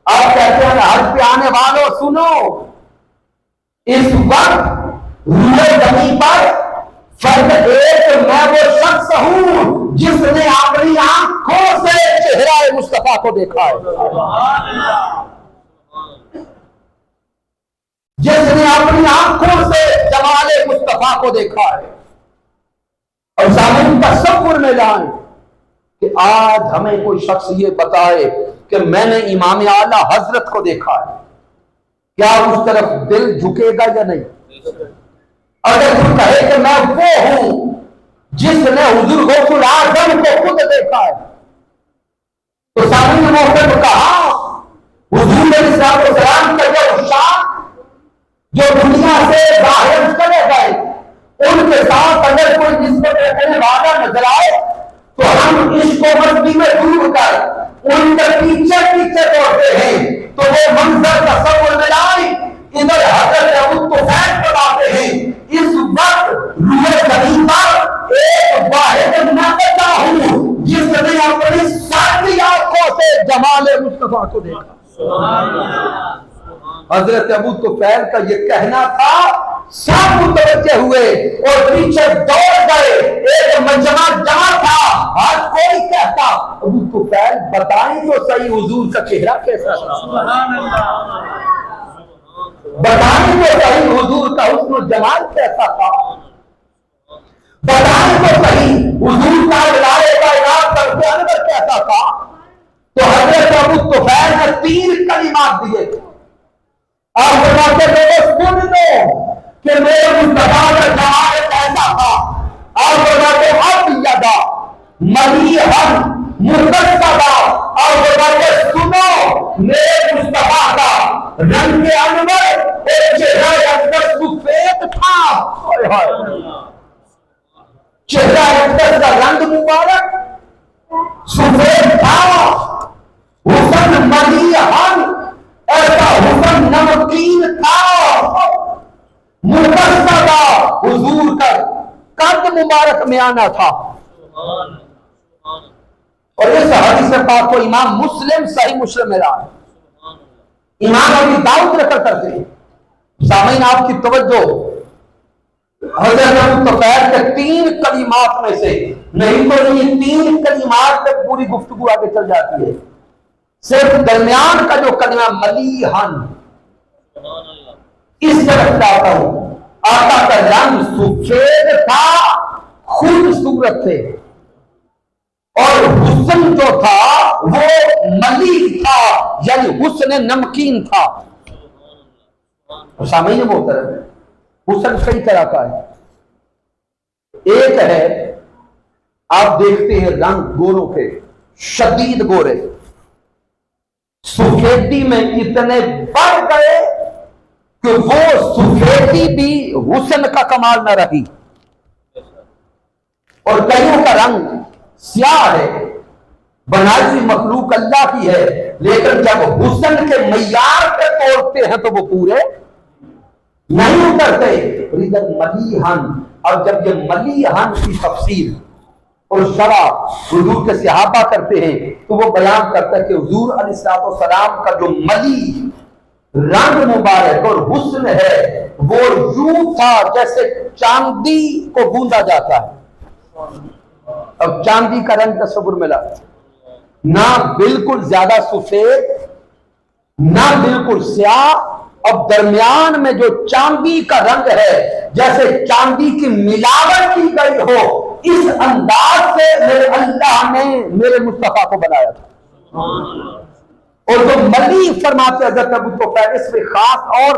اب کہتے ہیں حج پہ آنے والوں سنو، اس وقت روئے زمین پر فرد ایک میں وہ شخص ہوں جس نے اپنی آنکھوں سے چہرہ مصطفیٰ کو دیکھا ہے، جس نے اپنی آنکھوں سے جمال مصطفیٰ کو دیکھا ہے۔ اور سامعین تصور میں جائیں کہ آج ہمیں کوئی شخص یہ بتائے کہ میں نے امام اعلیٰ حضرت کو دیکھا ہے، کیا اس طرف دل جھکے گا یا نہیں؟ اگر وہ کہے کہ میں وہ ہوں جس نے حضور غوث الاعظم کو خود دیکھا ہے، تو سامعین محترم کہا حضور علیہ السلام کا جو شان جو دنیا سے باہر چلے گئے، ان کے ساتھ اگر کوئی نسبت رکھنے والا نظر آئے تو ہم عشق و مستی میں ڈوب کر ان کے پیچھے پیچھے دوڑتے ہیں۔ تو وہ منظر تصور میں لائے، ادھر حضرت ابو طفیل بتاتے ہیں اس وقت روئے زمین پر ایک واحد ناقصہ ہوں جس نے اپنی ساری آنکھوں سے جمال مصطفیٰ کو دیکھا۔ حضرت ابو طفیل کا یہ کہنا تھا، سب متوجہ ہوئے اور پیچھے دوڑ گئے، ایک مجمع جمع تھا، آج کوئی کہتا ابو طفیل بتائیں تو صحیح حضور کا چہرہ کیسا تھا، بتائیں تو صحیح حضور کا حسن و جمال کیسا تھا، بتائیں تو صحیح حضور کا لائے کائنات کا پیغمبر کیسا تھا۔ تو حضرت ابو طفیل نے 3 کلمات دیے تھے، آپ فرماتے لوگوں سن لو کہ میرے مصطفیٰ کا جمال کیسا تھا۔ آپ فرماتے اب یدا ملیحا مرتضیٰ، آپ فرماتے سنو میرے مصطفیٰ کا رنگ انور اور چہرہ اقدس سفید تھا. چہرہ اقدس کا رنگ مبارک سفید تھا. حسن ملیحن، ایسا حسن نمکین تھا. مقصدہ حضور کا قد مبارک میں آنا تھا. اور اس حدیث پاک کو امام مسلم صحیح مسلم میں رہا ہے. امام ابی داؤد ذکر کرتے ہیں. سامعین آپ کی توجہ، حضرت ابو طفیل کے 3 کلمات میں سے نہیں تو یہ 3 کلمات تک پوری گفتگو آگے چل جاتی ہے. صرف درمیان کا جو کلمہ ملیحن، اس طرف جاتا ہوں. آقا کا رنگ سفید تھا، خوبصورت تھے، اور حسن جو تھا وہ ملیح تھا، یعنی حسن نمکین تھا. سامعین محترم، حسن کئی طرح کا ہے. ایک ہے آپ دیکھتے ہیں رنگ گوروں کے، شدید گورے سفیدی میں اتنے بڑھ گئے کہ وہ سفیدی بھی حسن کا کمال نہ رہی. اور کئیوں کا رنگ سیاہ ہے، بنائی ہوئی مخلوق اللہ کی ہے، لیکن جب حسن کے معیار پہ توڑتے ہیں تو وہ پورے نہیں اترتے. ملیحن، اور جب یہ ملیحن کی تفسیر اور شرح حضور کے صحابہ کرتے ہیں تو وہ بیان کرتا ہے کہ حضور علیہ السلام کا جو ملیح رنگ مبارک اور حسن ہے وہ یوں تھا جیسے چاندی کو گوندا جاتا ہے. اب چاندی کا رنگ تصور ملا، نہ بالکل زیادہ سفید نہ بالکل سیاہ، اب درمیان میں جو چاندی کا رنگ ہے جیسے چاندی کی ملاوٹ کی گئی ہو، اس انداز سے میرے اللہ نے میرے مصطفیٰ کو بنایا تھا. اور جو ملیح فرماتے حضرت ابو طفیل، اس میں خاص اور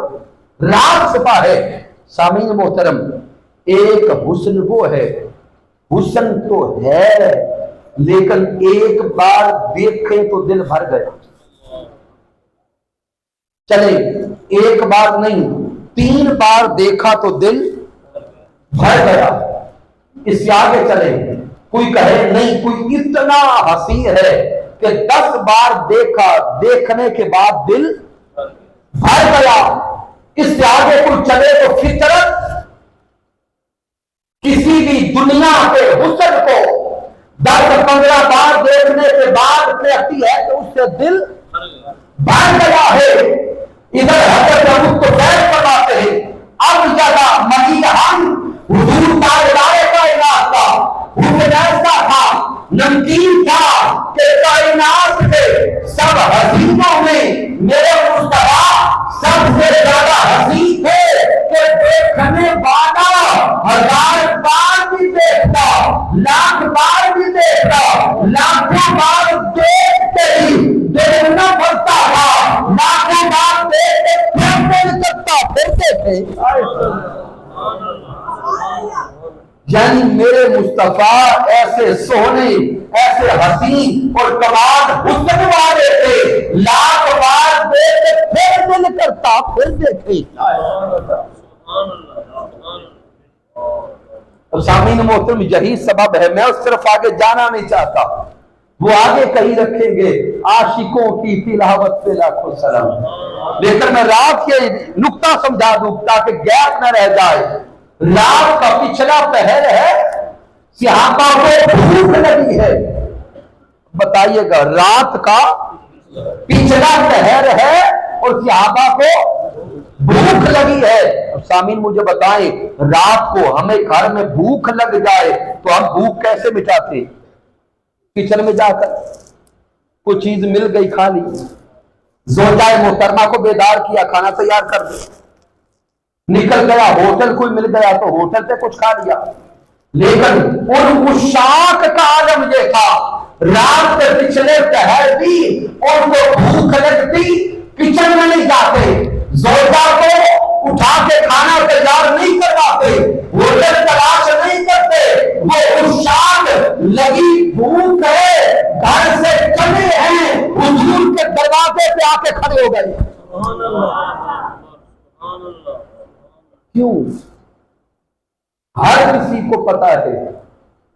راز چھپا ہے. سامعین محترم، ایک حسن وہ ہے، حسن تو ہے لیکن ایک بار دیکھیں تو دل بھر گیا. چلے ایک بار نہیں، 3 بار دیکھا تو دل بھر گیا. اس سے آگے چلے، کوئی کہے نہیں کوئی اتنا حسین ہے کہ 10 بار دیکھا، دیکھنے کے بعد دل بھر گیا. اس سے آگے کوئی چلے تو فطرت کسی بھی دنیا کے حسن کو 10-15 بار دیکھنے کے بعد کہتی ہے کہ اس سے دل بھر گیا ہے. ادھر حضرت ابو طفیل فرماتے ہیں اب زیادہ ملیحن، حضور تاجدار کائنات کا حسن ایسا تھا، نمکین تھا کہ کائنات کے سب حسینوں میں میرے مصطفیٰ سب سے زیادہ حسین تھے کہ دیکھنے والا 1000 بار بھی دیکھتا، 1,00,000 بار بھی دیکھتا، لاکھوں بار دیکھتے ہی دل نہ بھرتا تھا، لاکھوں بار دیکھتے پھر دل کرتا پھرتے تھے. یعنی میرے مصطفیٰ ایسے سونے، ایسے حسین اور کمال حسن والے تھے، 1,00,000 بار دیکھتے پھر دل کرتا پھر دیکھے. سامعین محترم، یہی سبب ہے، میں اس طرف آگے جانا نہیں چاہتا. وہ آگے کہیں رکھیں گے عاشقوں کی تلاوت پہ لاکھوں سلام، لیکن میں رات یہ نقطہ سمجھا دوں تاکہ گیپ نہ رہ جائے. رات کا پچھلا پہر ہے، صحابہ کو بھوک لگی ہے. بتائیے گا، رات کا پچھلا پہر ہے اور صحابہ کو بھوک لگی ہے. سامعین مجھے بتائیں، رات کو ہمیں گھر میں بھوک لگ جائے تو ہم بھوک کیسے مٹاتے؟ کچن میں جا کر کوئی چیز مل گئی کھا لی، زوجہ محترمہ کو بیدار کیا کھانا تیار کر دے، نکل گیا ہوٹل کوئی مل گیا تو ہوٹل پہ کچھ کھا لیا. لیکن ان عشاق کا عالم یہ تھا، رات کے پچھلے پہر بھی ان کو بھوک لگتی، کچن میں نہیں جاتے، زوجہ کو اٹھا کے کھانا تیار نہیں کرواتے، ہوٹل تلاش نہیں کرتے. وہ عشاق لگی بھوک ہے، گھر سے چلے ہیں، حضور کے دروازے پہ آ کے کھڑے ہو گئے. کیوں؟ ہر کسی کو پتا ہے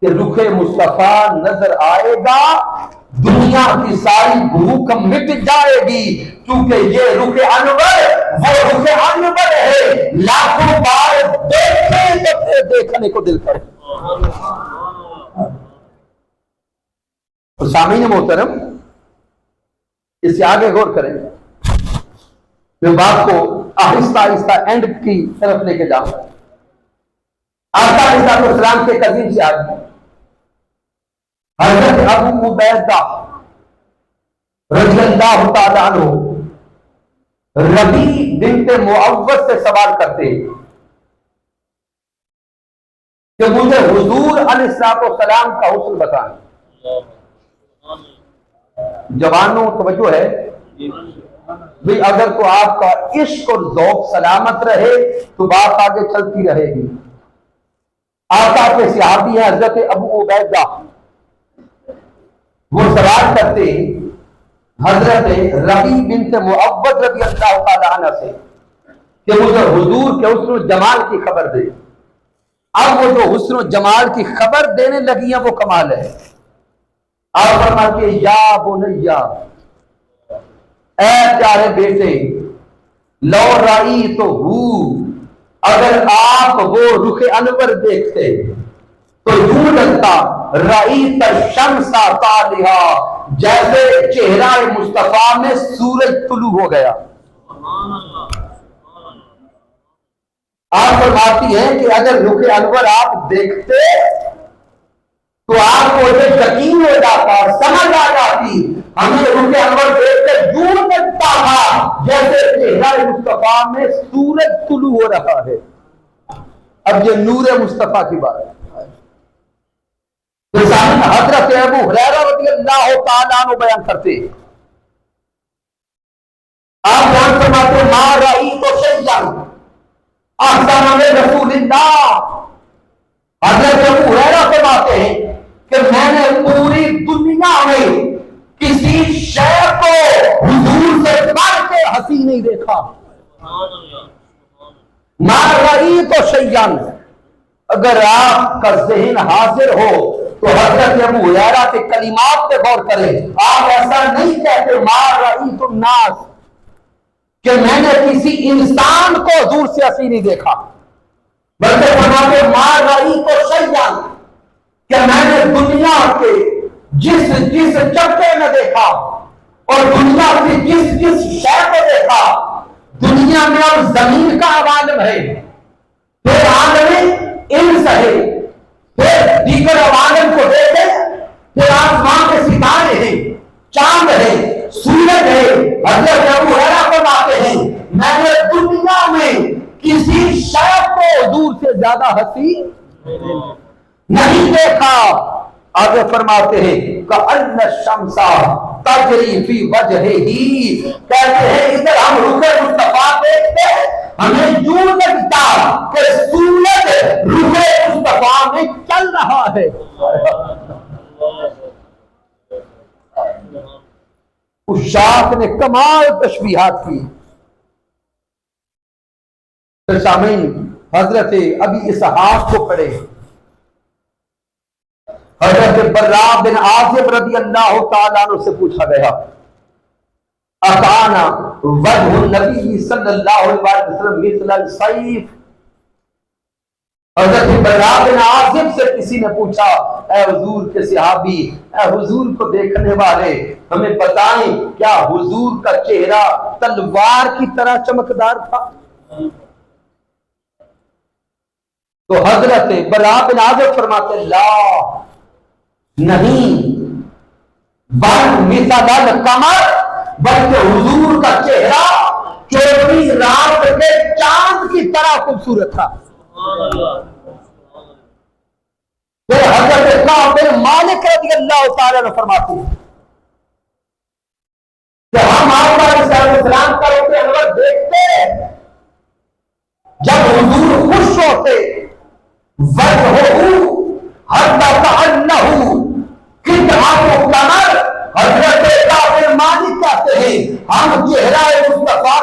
کہ رخ مصطفیٰ نظر آئے گا دنیا کی ساری بھوک مٹ جائے گی، کیونکہ یہ رخ انور وہ رخ انور ہے، لاکھوں بار دیکھیں تو پھر دیکھنے کو دل کرے۔ سامعین محترم، اس سے آگے غور کریں، میں بات کو آہستہ آہستہ اینڈ کی طرف لے کے جاؤں۔ آقا علیہ السلام کے قدیم سے آگے حضرت ابو عبیدہ رضی اللہ تعالیٰ عنہ ربیع بنت معوذ سے سوال کرتے کہ مجھے حضور علیہ السلام کا حسن بتائیں۔ جوانوں توجہ ہے بھی، اگر تو آپ کا عشق اور ذوق سلامت رہے تو بات آگے چلتی رہے گی۔ آقا کے صحابی ہیں حضرت ابو عبیدہ، وہ سوال کرتے حضرت ربیع بنت معوذ رضی اللہ تعالی عنہ سے کہ مجھے حضور کے حسن و جمال کی خبر دے۔ اب وہ جو حسن و جمال کی خبر دینے لگی ہیں وہ کمال ہے۔ آپ فرماتے ہیں یا بنیا، اے پیارے بیٹے، لو رائی تو اگر آپ وہ رخ انور دیکھتے تو یوں لگتا رأیت الشمس طالعا، جیسے چہرہ مصطفیٰ میں سورج طلوع ہو گیا۔ آپ فرماتی ہیں کہ اگر رخ انور آپ دیکھتے تو آپ کو یہ یقین ہو جاتا، سمجھ آ جاتی، ہمیں رخ انور دیکھ کے یوں لگتا تھا جیسے چہرہ مصطفیٰ میں سورج طلوع ہو رہا ہے۔ اب یہ نور مصطفیٰ کی بات ہے۔ حضرت ابو ہریرہ رضی اللہ تعالیٰ عنہ بیان کرتے، آپ بیان فرماتے ما رأیت شیئا احسن من رسول اللہ۔ حضرت ابو ہریرہ فرماتے ہیں کہ میں نے پوری دنیا میں کسی شے کو حضور سے بڑھ کے حسین نہیں دیکھا۔ ما رأیت شیئا، اگر آپ کا ذہن حاضر ہو تو حضرت ابو ہریرہ کے کلمات پہ غور کریں۔ آپ ایسا نہیں کہتے ما رأیت الناس کہ میں نے کسی انسان کو حضور سے حسین نہیں دیکھا، بلکہ فرماتے ما رأیت شیئا کہ میں نے دنیا کے جس چکے میں دیکھا اور دنیا کی جس شے کو دیکھا، دنیا میں اب زمین کا عالم ہے، پھر عالم انس ہے، پھر دیگر عوالم کو دیکھیں، پھر آسمان کے ستارے ہیں، چاند ہے، سورج ہے۔ حضرت ابو ہریرہ فرماتے ہیں میں نے دنیا میں کسی شے کو حضور سے زیادہ حسین نہیں دیکھا۔ آگے فرماتے ہیں کأن الشمس تجری فی وجہہ، کہتے ہیں ادھر ہم رخ مصطفیٰ دیکھتے ہیں، ہمیں یوں لگتا کہ سورج رخ مصطفیٰ میں چل رہا ہے۔ اس شاخ نے کمال تشبیہات کی۔ سامعین، حضرت ابی اسحاق کو پڑھے، حضرت براء بن عازب رضی اللہ تعالیٰ عنہ سے پوچھا گیا اکانا وجہ النبی صلی اللہ علیہ وسلم مثل السیف۔ حضرت براء بن عازب سے کسی نے پوچھا اے حضور کے صحابی، اے حضور کو دیکھنے والے، ہمیں بتائیں کیا حضور کا چہرہ تلوار کی طرح چمکدار تھا؟ تو حضرت براء بن عازب فرماتے لا، نہیں، بل مثل القمر، بلکہ حضور کا چہرہ 24 رات کے چاند کی طرح خوبصورت تھا۔ پھر حضرت کعب بن مالک رضی اللہ تعالیٰ عنہ فرماتے ہیں کہ ہم آقا علیہ السلام کا رخ انور دیکھتے جب حضور خوش ہوتے، وجہہ حتی کأنہ قطعۃ قمر، حضرت کعب بن مالک کہتے ہیں ہم چہرہ مصطفیٰ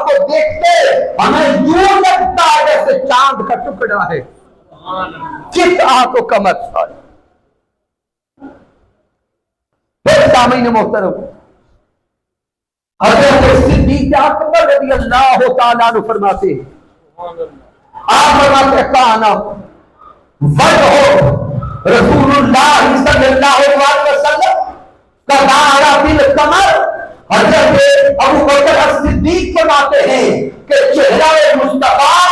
رہا ہے، کس آنکھوں کا مسئلہ ہے۔ پھر سامعین محترم، حضرت صدیق اکبر رضی اللہ تعالیٰ عنہ فرماتے ہیں، آپ فرماتے ہیں کانا وجہ رسول اللہ صلی اللہ علیہ وسلم کا دارا بالقمر۔ حضرت ابو بکر صدیق فرماتے ہیں کہ چہرہ مصطفیٰ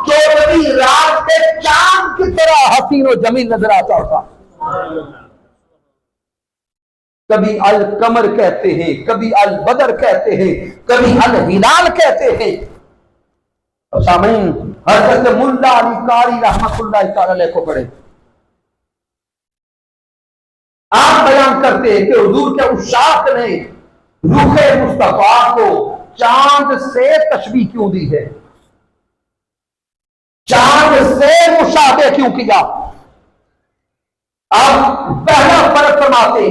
چودھویں رات کے چاند کی طرح حسین و جمیل نظر آتا تھا۔ کبھی القمر کہتے ہیں، کبھی البدر کہتے ہیں، کبھی الہلال کہتے ہیں۔ سامعین، حضرت ملا علی قاری رحمت اللہ تعالی علیہ کو پڑھے، آپ بیان کرتے ہیں کہ حضور کے عشاق نے روح مصطفیٰ کو چاند سے تشبیہ کیوں دی ہے، چاند سے مشابہ کیوں کیا؟ آپ پہلا فرق فرماتے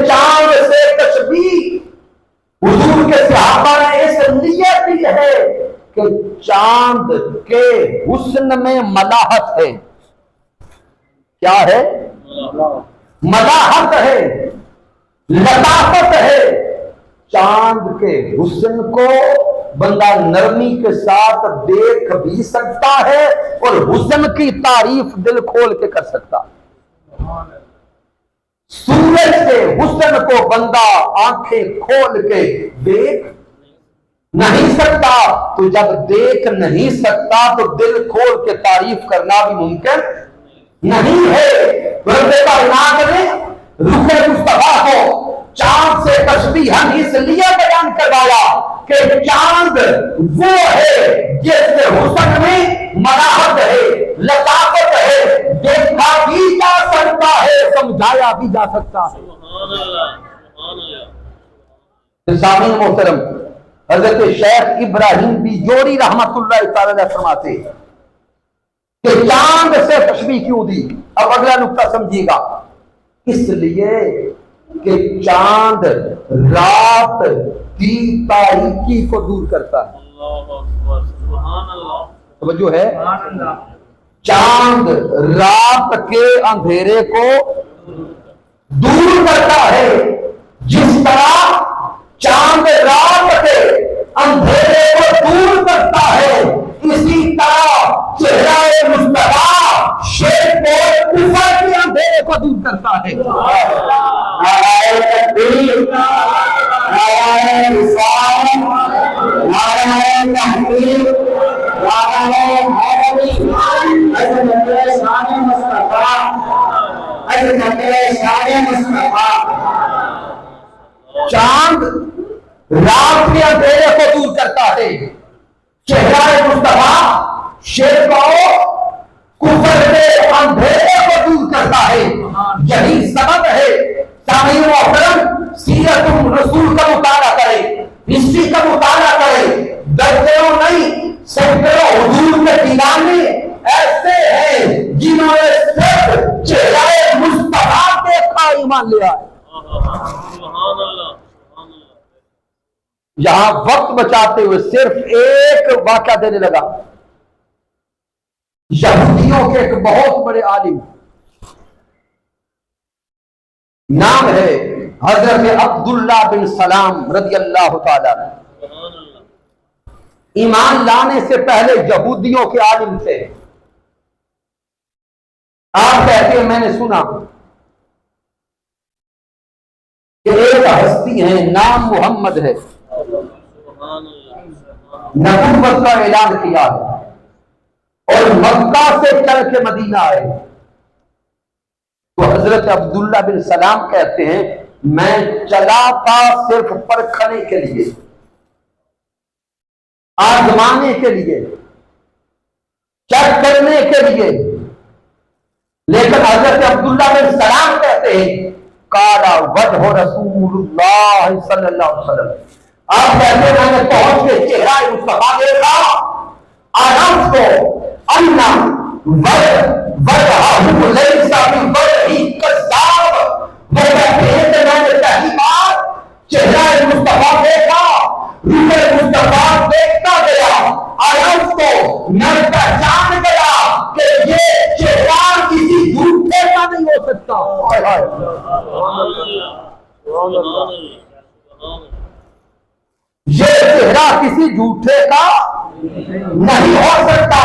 چاند سے تشبیہ حضور کے صحابہ نے اس لیے دی ہے کہ چاند کے حسن میں ملاحت ہے۔ کیا ہے؟ ملاحت ہے، لطافت ہے۔ چاند کے حسن کو بندہ نرمی کے ساتھ دیکھ بھی سکتا ہے اور حسن کی تعریف دل کھول کے کر سکتا ہے۔ سورج کے حسن کو بندہ آنکھیں کھول کے دیکھ نہیں سکتا، تو جب دیکھ نہیں سکتا تو دل کھول کے تعریف کرنا بھی ممکن نہیں ہے۔ رب کائنات نے روح مصطفیٰ کو چاند سے تشبیہاً اس لیے بیان کروایا کہ چاند وہ ہے جس کے حسن میں ملاحت ہے، لطافت ہے، دیکھا بھی جا سکتا ہے، سمجھایا بھی جا سکتا ہے۔ سامعین محترم، حضرت شیخ ابراہیم بھی جوڑی رحمت اللہ تعالی علیہ فرماتے ہیں کہ چاند سے تشبیہ کیوں دی؟ اب اگلا نقطہ سمجھیے گا، اس لیے کہ چاند رات کی تاریکی کو دور کرتا ہے۔ توجہ ہے؟ چاند رات کے اندھیرے کو دور کرتا ہے، جس طرح چاند رات کے اندھیرے کو دور کرتا ہے، اسی طرح چہرہ مصطفیٰ شیر کو کفر کے اندھیرے کو دور کرتا ہے۔ نعرہ تکبیر، نعرہ رسالت، نعرہ تحقیق، نعرہ حیدری، عظمت شان مصطفیٰ، عظمت شان مصطفیٰ۔ چاند رات کے اندھیرے کو دور کرتا ہے، چہرہ مصطفیٰ شیر کو کفر کے اندھیرے کو دور کرتا ہے۔ یہی سبب ہے سامعین محترم، سیرت رسول کا مطالعہ کریں، ہسٹری کا مطالعہ کریں، درجنوں نہیں سینکڑوں حضور کے دیوانے ایسے ہیں جنہوں نے صرف چہرہ مصطفیٰ دیکھا ایمان لیا ہے۔ یہاں وقت بچاتے ہوئے صرف ایک واقعہ دینے لگا۔ یہودیوں کے ایک بہت بڑے عالم، نام ہے حضرت عبداللہ بن سلام رضی اللہ تعالیٰ عنہ۔ ایمان لانے سے پہلے یہودیوں کے عالم تھے۔ آپ کہتے ہیں میں نے سنا کہ ایک ہستی ہے، نام محمد ہے، نبوت کا اعلان کیا ہے اور مکہ سے چل کے مدینہ آئے۔ تو حضرت عبداللہ بن سلام کہتے ہیں میں چلا تھا صرف پرکھنے کے لیے، آزمانے کے لیے، چیک کرنے کے لیے، لیکن حضرت عبداللہ بن سلام کہتے ہیں کالا وجہ رسول اللہ صلی اللہ علیہ وسلم، آپ کہتے ہیں میں نے پہنچ کے چہرہ مصطفیٰ دیکھا، آرام کو انا وجہہ لیس بوجہ کذاب، وہ کہتے ہیں کہ میں نے پہلی بار چہرہ مصطفیٰ دیکھا، روح مصطفیٰ دیکھتا گیا، آرام کو میں پہچان یہ چہرہ کسی جھوٹے کا نہیں ہو سکتا.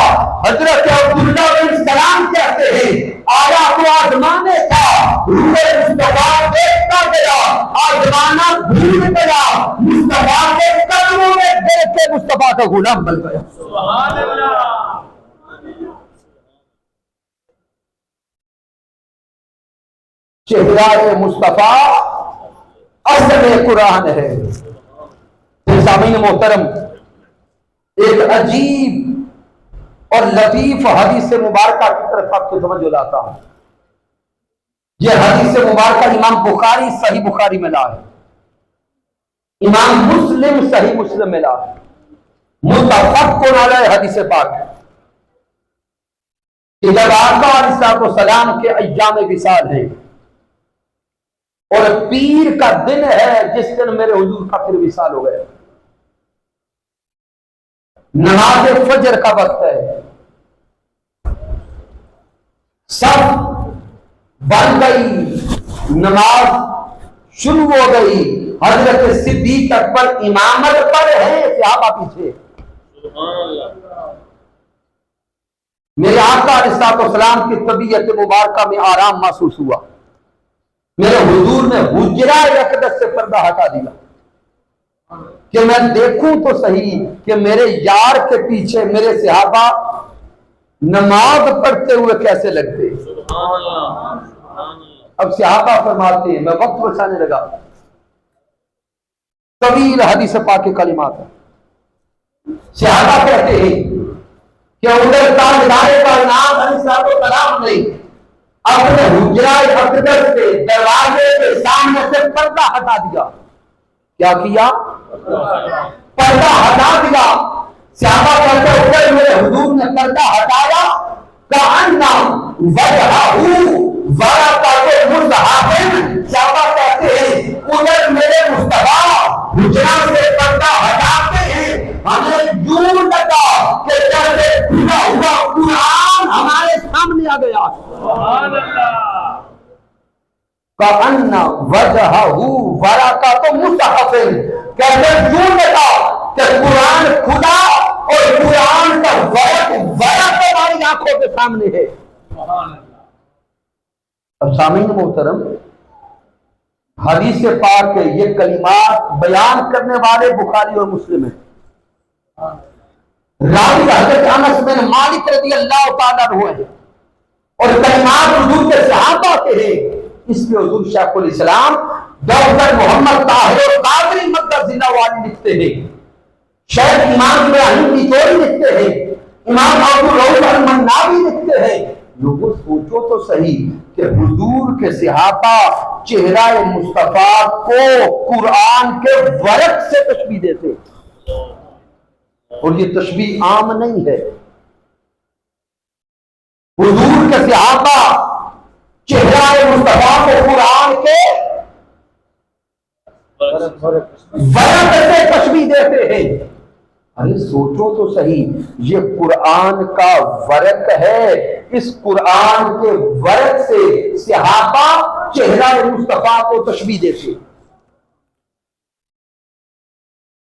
حضرت عبداللہ بن سلام کہتے ہیں آیا تو آزمانے کا روح مصطفیٰ دیکھتا گیا, آزمانا بھول گیا, مصطفیٰ کے قدموں میں دیکھ کے مصطفیٰ کا غلام بن گیا.
سبحان اللہ.
چہرہ مصطفیٰ اصل قرآن ہے. سامعین محترم, ایک عجیب اور لطیف حدیث مبارکہ کی طرف آپ کو توجہ لاتا ہوں. یہ حدیث مبارکہ امام بخاری صحیح بخاری میں لا ہے, امام مسلم صحیح مسلم میں لا ہے, متفق علیہ حدیث پاک ہے کہ جب آقا علیہ السلام کے ایام وصال ہیں اور پیر کا دن ہے جس دن میرے حضور کا پھر وصال ہو گئے, نماز فجر کا وقت ہے, سب بن گئی, نماز شروع ہو گئی, حضرت صدیق اکبر امامت پر ہیں, صحابہ پیچھے. میرے آقا علیہ السلام کی طبیعت مبارکہ میں آرام محسوس ہوا. میرے حضور نے حجرہ اقدس سے پردہ ہٹا دیا کہ میں دیکھوں تو صحیح کہ میرے یار کے پیچھے میرے صحابہ نماز پڑھتے ہوئے کیسے لگتے. اب صحابہ فرماتے ہیں, میں وقت بچانے لگا, طویل حدیث پاک کے کلمات ہیں. صحابہ کہتے ہیں کہ ادھر تاجدار کائنات علیہ السلام نے اپنے حجرہ اقدس سے دروازے کے سامنے سے پردہ ہٹا دیا. کیا کیا؟ پردہ ہٹا دیا. صحابہ کہتے ہیں میرے حضور نے پردہ ہٹایا کأنہ وجہہ ورقۃ مصحف. صحابہ کہتے ہیں ادھر میرے مصطفیٰ حجرہ سے پردہ ہٹاتے ہیں, ہمیں یوں لگا کہ جیسے کھلا ہوا قرآن ہمارے سامنے آ گیا. سبحان اللہ. کأنہ وجہہ ورقۃ مصحف, کہتے یوں لگا کہ قرآن کھلا اور قرآن کا ورق ہماری آنکھوں کے سامنے ہے. اب سامعین محترم, حدیث پاک کے یہ کلمات بیان کرنے والے بخاری اور مسلم ہیں. راوی حضرت انس بن مالک رضی اللہ تعالیٰ عنہ ہیں اور کلمات حضور کے صحابہ کے ہیں. اس پہ حضور شیخ الاسلام ڈاکٹر محمد طاہر قادری مقدس اللہ والی لکھتے ہیں, شیخ امام ابراہیم نچوڑی لکھتے ہیں, امام ابو الروح المناوی لکھتے ہیں. لوگوں سوچو تو صحیح کہ حضور کے صحابہ چہرہ مصطفیٰ کو قرآن کے ورق سے تشبیہ دیتے, اور یہ تشبیہ عام نہیں ہے. حضور کے صحابہ چہرہ مصطفیٰ کو قرآن کے ورق سے تشبیہ دیتے ہیں. ارے سوچو تو صحیح, یہ قرآن کا ورق ہے, اس قرآن کے ورق سے صحابہ چہرہ مصطفیٰ کو تشبیہ دیتے.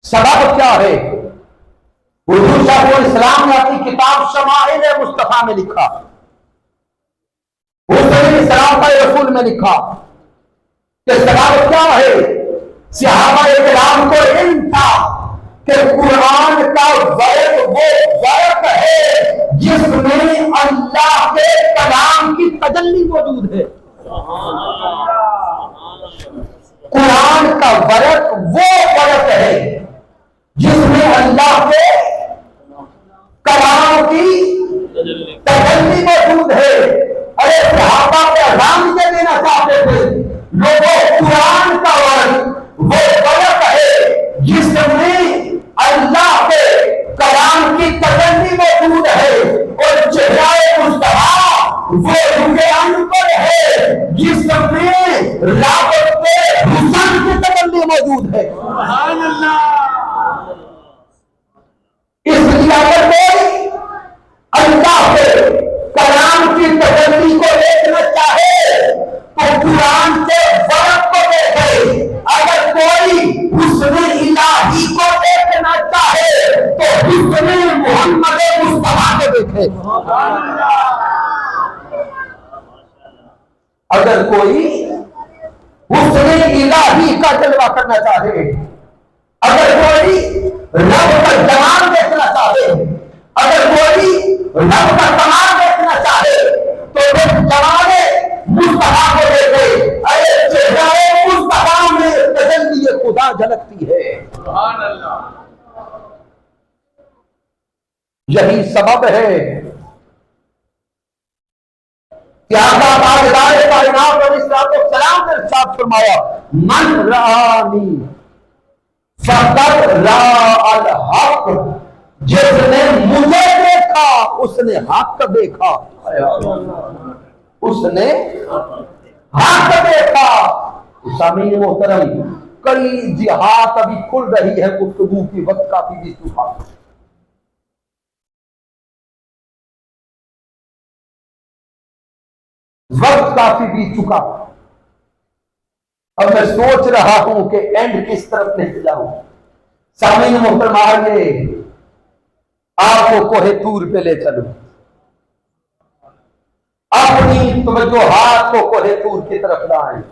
سبب کیا ہے؟ حضور شیخ الاسلام نے اپنی کتاب شمائل مصطفیٰ میں لکھا, حسین سلام رسول میں لکھا کہ سبب کیا ہے؟ صحابہ کرام کو علم تھا کہ قرآن کا ورق وہ ورق ہے جس میں اللہ کے کلام کی تجلی موجود ہے. قرآن کا ورق وہ ورق ہے جس میں اللہ کے کلام کی تجلی موجود ہے. ارے صحابہ کو پیغام یہ دینا چاہتے تھے لوگوں, قرآن کا ورق وہ ورق ہے جس میں اللہ کے کلام کی تجلی موجود ہے, اور چہرہ مصطفیٰ وہ روح انور ہے جس میں رابط حسن کی تجلی موجود ہے. سبحان اللہ. اس لیے اگر کوئی اللہ کے کلام کی تجلی کو دیکھنا چاہے تو قرآن کے اگر کوئی حسن الہی کا جلوہ کرنا چاہے، اگر کوئی رب کا جمال دیکھنا چاہے، اگر کوئی رب کا کمال دیکھنا چاہے تو وہ جمال مصطفیٰ کو دیکھے۔ ارے چہرہ مصطفیٰ میں تجلی خدا جھلکتی ہے۔
سبحان اللہ۔
یہی سبب ہے کہ آقا تاجدار کائنات علیہ السلام نے ارشاد فرمایا، من رآنی فقد راء الحق، جس نے مجھے دیکھا اس نے حق دیکھا، اس نے حق دیکھا۔ سامعین محترم، کئی جہات ابھی کھل رہی ہے گفتگو کی، وقت کافی بھی چکا۔ وقت کافی بیت چکا۔ اب میں سوچ رہا ہوں کہ اینڈ کس طرف لے جاؤں۔ سامعین محترم، آئیے آپ کو کوہ طور پہ لے چلوں، اپنی توجہات کو کوہ طور کی طرف لائیں۔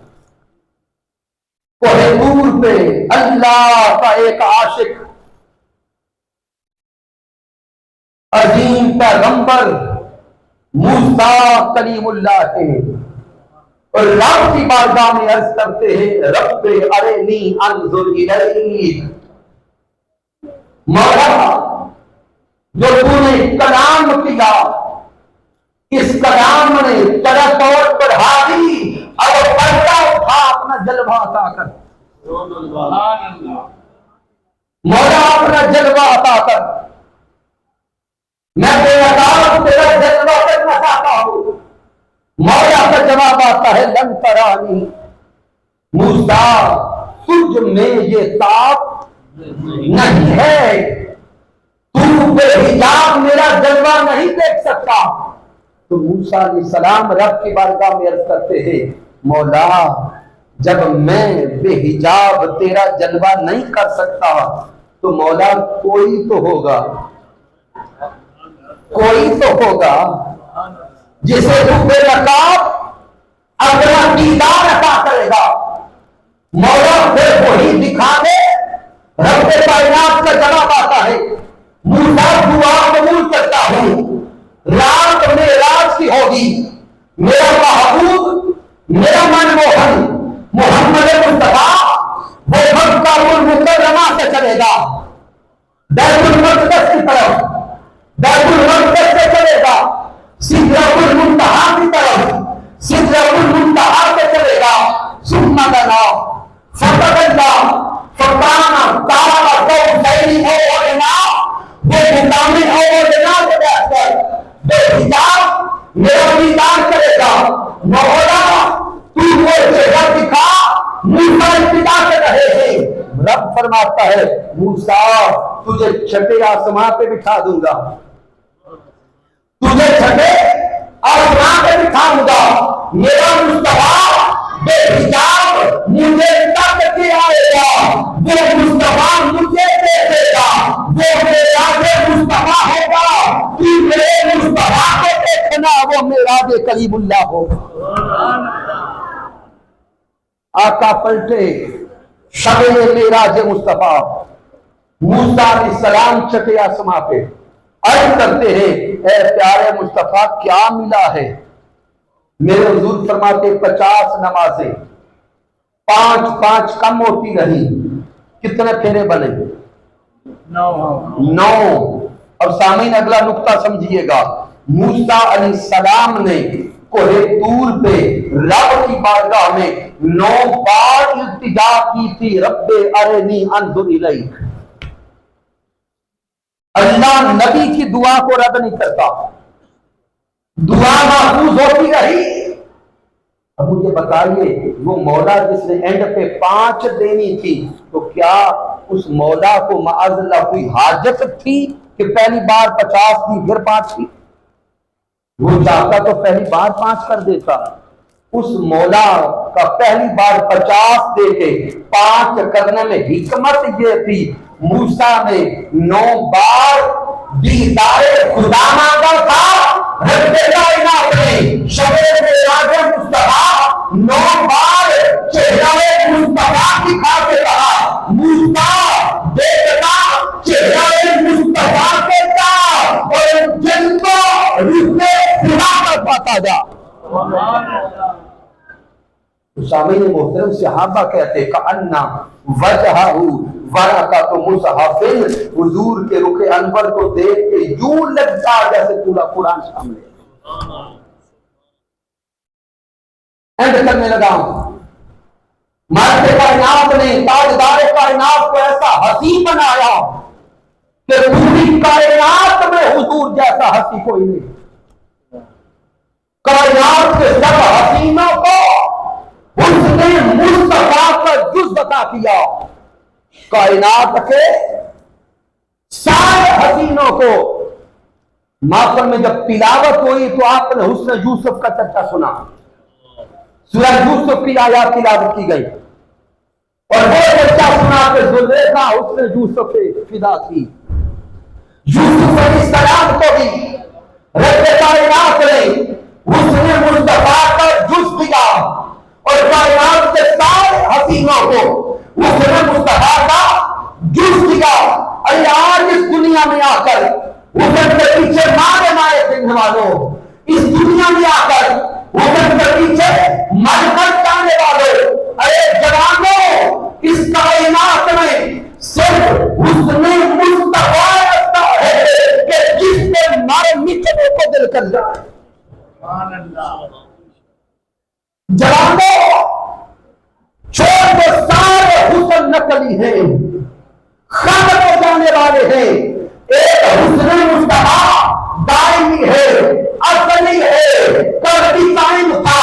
کوہ طور پہ اللہ کا ایک عاشق، عظیم پیغمبر موسیٰ کلیم اللہ ہے، اور رب کی بارگاہ میں عرض کرتے ہیں، رب ارنی انظر الیک، مولا جو تو نے کلام کیا، اس کلام نے تیرا طور پر حاضری اور پردہ اٹھا اپنا جلوہ عطا کر، مولا اپنا جلوہ عطا کر، میں بے عدالت تیرا جلوہ کرنا چاہتا ہوں۔ مولا کا جواب آتا ہے، لن ترانی، موسیٰ تجھ میں یہ طاقت نہیں ہے، تو بے حجاب میرا جلوہ نہیں دیکھ سکتا۔ تو موسیٰ علیہ السلام رب کی بارگاہ میں عرض کرتے ہیں، مولا جب میں بے حجاب تیرا جلوہ نہیں کر سکتا تو مولا کوئی تو ہوگا، کوئی تو ہوگا جسے تو بے نقاب اپنا دیدار عطا کرے گا۔ مولا پھر وہی دکھا دے۔ رب کائنات کا جواب آتا ہے، موسیٰ دعا قبول کرتا ہوں، رات معراج کی ہوگی، میرا محبوب میرا من موہن محمد مصطفیٰ وہ مکہ المکرمہ سے چلے گا، بیت المقدس کی طرف، بیت المقدس سے چلے گا، سدرۃ المنتہا کی طرف، سدرۃ المنتہا سے چلے گا، ثم دنا فتدلا فکان قاب قوسین او ادنی، وہ مقام او ادنی سے بیٹھ کر بے حجاب میرا دیدار کرے گا۔ مولا تو وہ جگہ دکھا، موسیٰ انتظار کر رہے ہیں۔ رب فرماتا ہے، موسیٰ تجھے چھٹے آسمان پہ بٹھا دوں گا، تجھے چھٹے آسمان پہ بٹھاؤں گا، میرا مصطفیٰ بے حجاب مجھے تک کے آئے گا، وہ مصطفیٰ مجھے دیکھے گا، وہ میراج مصطفیٰ ہوگا، تو میرے مصطفیٰ کو دیکھنا، وہ میراج کلیم اللہ ہوگا۔ آقا پلٹے، شب میراج مصطفیٰ، موسیٰ علیہ السلام چھٹے آسمان پہ عرض کرتے ہیں، اے پیارے مصطفیٰ کیا ملا ہے؟ میرے حضور فرماتے 50 نمازیں 5 کم ہوتی رہی، کتنے پھیرے بنے؟ 9۔ اب سامعین اگلا نقطہ سمجھیے گا، موسیٰ علیہ السلام نے کوہ طور پہ رب کی بارگاہ میں 9 بار التجا کی تھی، رب ارنی انظر الیک۔ اللہ نبی کی دعا کو رد نہیں کرتا، دعا محفوظ ہوتی رہی۔ اب مجھے بتائیے، وہ مولا جس نے اینڈ پہ 5 دینی تھی، تو کیا اس مولا کو معاذ اللہ کوئی حاجت تھی کہ پہلی بار 50 تھی پھر 5 تھی؟ وہ چاہتا تو پہلی بار 5 کر دیتا۔ اس مولا کا پہلی بار 50 دے کے 5 کرنے میں حکمت یہ تھی، موسیٰ نے 9 بار دیدار خدا مانگا تھا، فدا کر پاتا جا. سامعین محترم صحابہ کہتے کأنہ وجہہ ورقۃ مصحف، حضور کے رخ انور کو دیکھ کے یوں لگتا جیسے پورا قرآن سامنے. اینڈ کرنے لگا ہوں، مالک کائنات نے تاجدار کائنات کو ایسا ہنسی بنایا کہ پوری کائنات میں حضور جیسا ہنسی کوئی نہیں. کائنات کے سب حسینوں کو حسن مصطفیٰ کا جز عطا کیا. کائنات کے سارے حسینوں کو محفل میں جب تلاوت ہوئی تو آپ نے حسن یوسف کا چرچا سنا. سورہ یوسف کی آیات تلاوت کی گئی اور وہ چرچا سنا کہ زلیخا حسن یوسف پہ فدا تھی. یوسف علیہ السلام کو بھی رب کائنات نے حسن مصطفیٰ کا جز دیا اور کائنات کے سارے حسینوں کو حسن مصطفیٰ کا جز دیا. اللہ آج اس دنیا میں آ کر حسن کے پیچھے مارے مارے پھرنے والوں، اس دنیا میں آ کر حسن کے پیچھے مر مر جانے والوں، ارے جوانوں، اس کائنات میں صرف حسن مصطفیٰ رہتا ہے کہ جس پہ مارے مٹنے کو دل کر جائے. جوانوں، چھوڑ دو سارے حسن نقلی ہیں، ختم ہو جانے والے ہیں. ایک حسن مصطفیٰ دائمی ہے، اصلی ہے، کل بھی قائم تھا،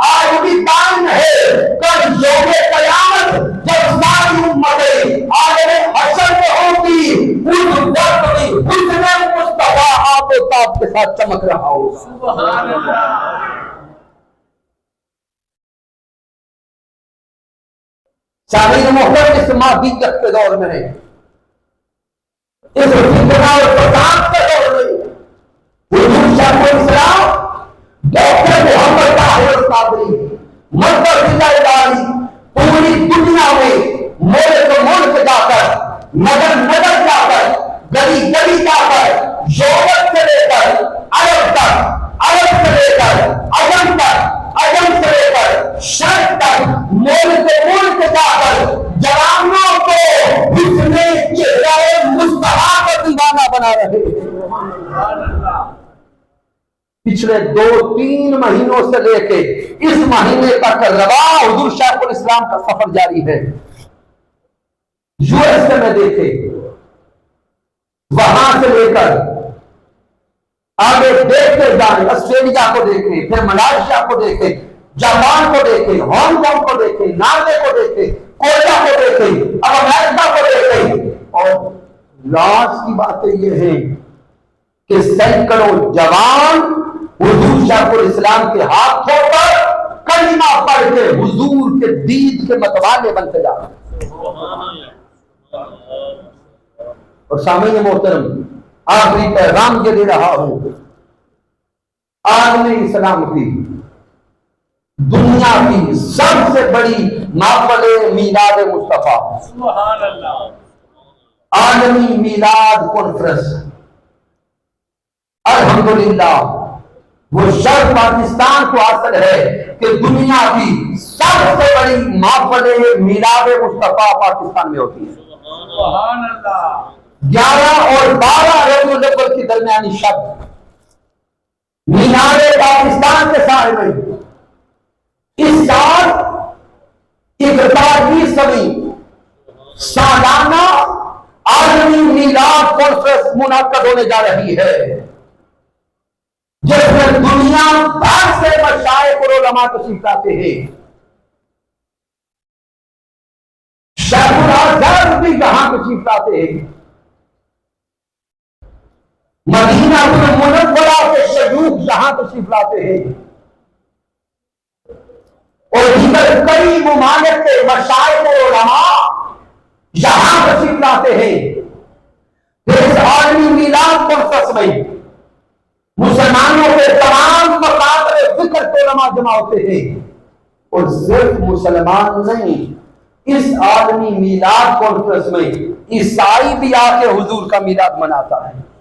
آج بھی قائم ہے. کل یوم قیامت جب ساری امتیں عالم حشر میں ہوگی، اس وقت بھی حسن مصطفیٰ آپ و تاب کے ساتھ چمک رہا ہوگا. سبحان اللہ. سامعین محترم، اس مادیت کے دور میں اس فتنہ اور فساد کے دور میں حضور شیخ الاسلام ڈاکٹر محمد طاہر القادری مرکز اداری پوری دنیا میں ملک ملک جا کر، نگر نگر جا کر، گلی گلی جا کر، یورپ سے لے کر عرب تک، عرب سے لے کر عجم تک، عجم سے لے کر شرق تک، ملک ملک جا کر جوانوں کو حسن چہرہ مصطفیٰ کا دیوانہ بنا رہے ہیں. پچھلے 2-3 مہینوں سے لے کے اس مہینے تک رواں حضور شیخ الاسلام کا سفر جاری ہے. یو ایس اے میں دیکھے، وہاں سے لے کر آگے دیکھتے جائیں، آسٹریلیا کو دیکھیں، پھر ملائیشیا کو دیکھیں، جاپان کو دیکھیں، ہانگ کانگ کو دیکھیں، ناروے کو دیکھیں، کوریا کو دیکھیں، اب امریکہ کو دیکھیں. اور لاز کی باتیں یہ ہیں کہ سینکڑوں جوان حضور شیخ الاسلام کے ہاتھوں پر کلمہ پڑھ کے حضور کے دید کے متوالے بنتے جا رہے ہیں. اور سامعین محترم، آخری پیغام یہ دے رہا ہوں، عالم اسلام کی دنیا کی سب سے بڑی محفل میلاد مصطفیٰ، سبحان اللہ، عالمی میلاد کانفرنس، الحمدللہ وہ شرف پاکستان کو حاصل ہے کہ دنیا کی سب سے بڑی محفل میلاد مصطفیٰ پاکستان میں ہوتی ہے. سبحان اللہ. 11 اور 12 ربیع الاول کی درمیانی شب مینار پاکستان کے سائے میں اس سال 41ویں سالانہ عالمی میلاد کانفرنس منعقد ہونے جا رہی ہے، جس میں دنیا بھر سے مشائخ اور علماء تشریف لاتے ہیں. شیخ الازہر بھی یہاں تشریف لاتے ہیں. مدینہ المنورہ کے شیوخ یہاں تشریف لاتے ہیں اور دیگر کئی ممالک کے مشائخ اور علماء یہاں تشریف لاتے ہیں. اس عالمی میلاد کانفرنس میں مسلمانوں کے تمام مقاصد فکر کے علماء جمع ہوتے ہیں اور صرف مسلمان نہیں، اس عالمی میلاد کانفرنس میں عیسائی بھی آ کے حضور کا میلاد مناتا ہے.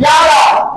11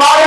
12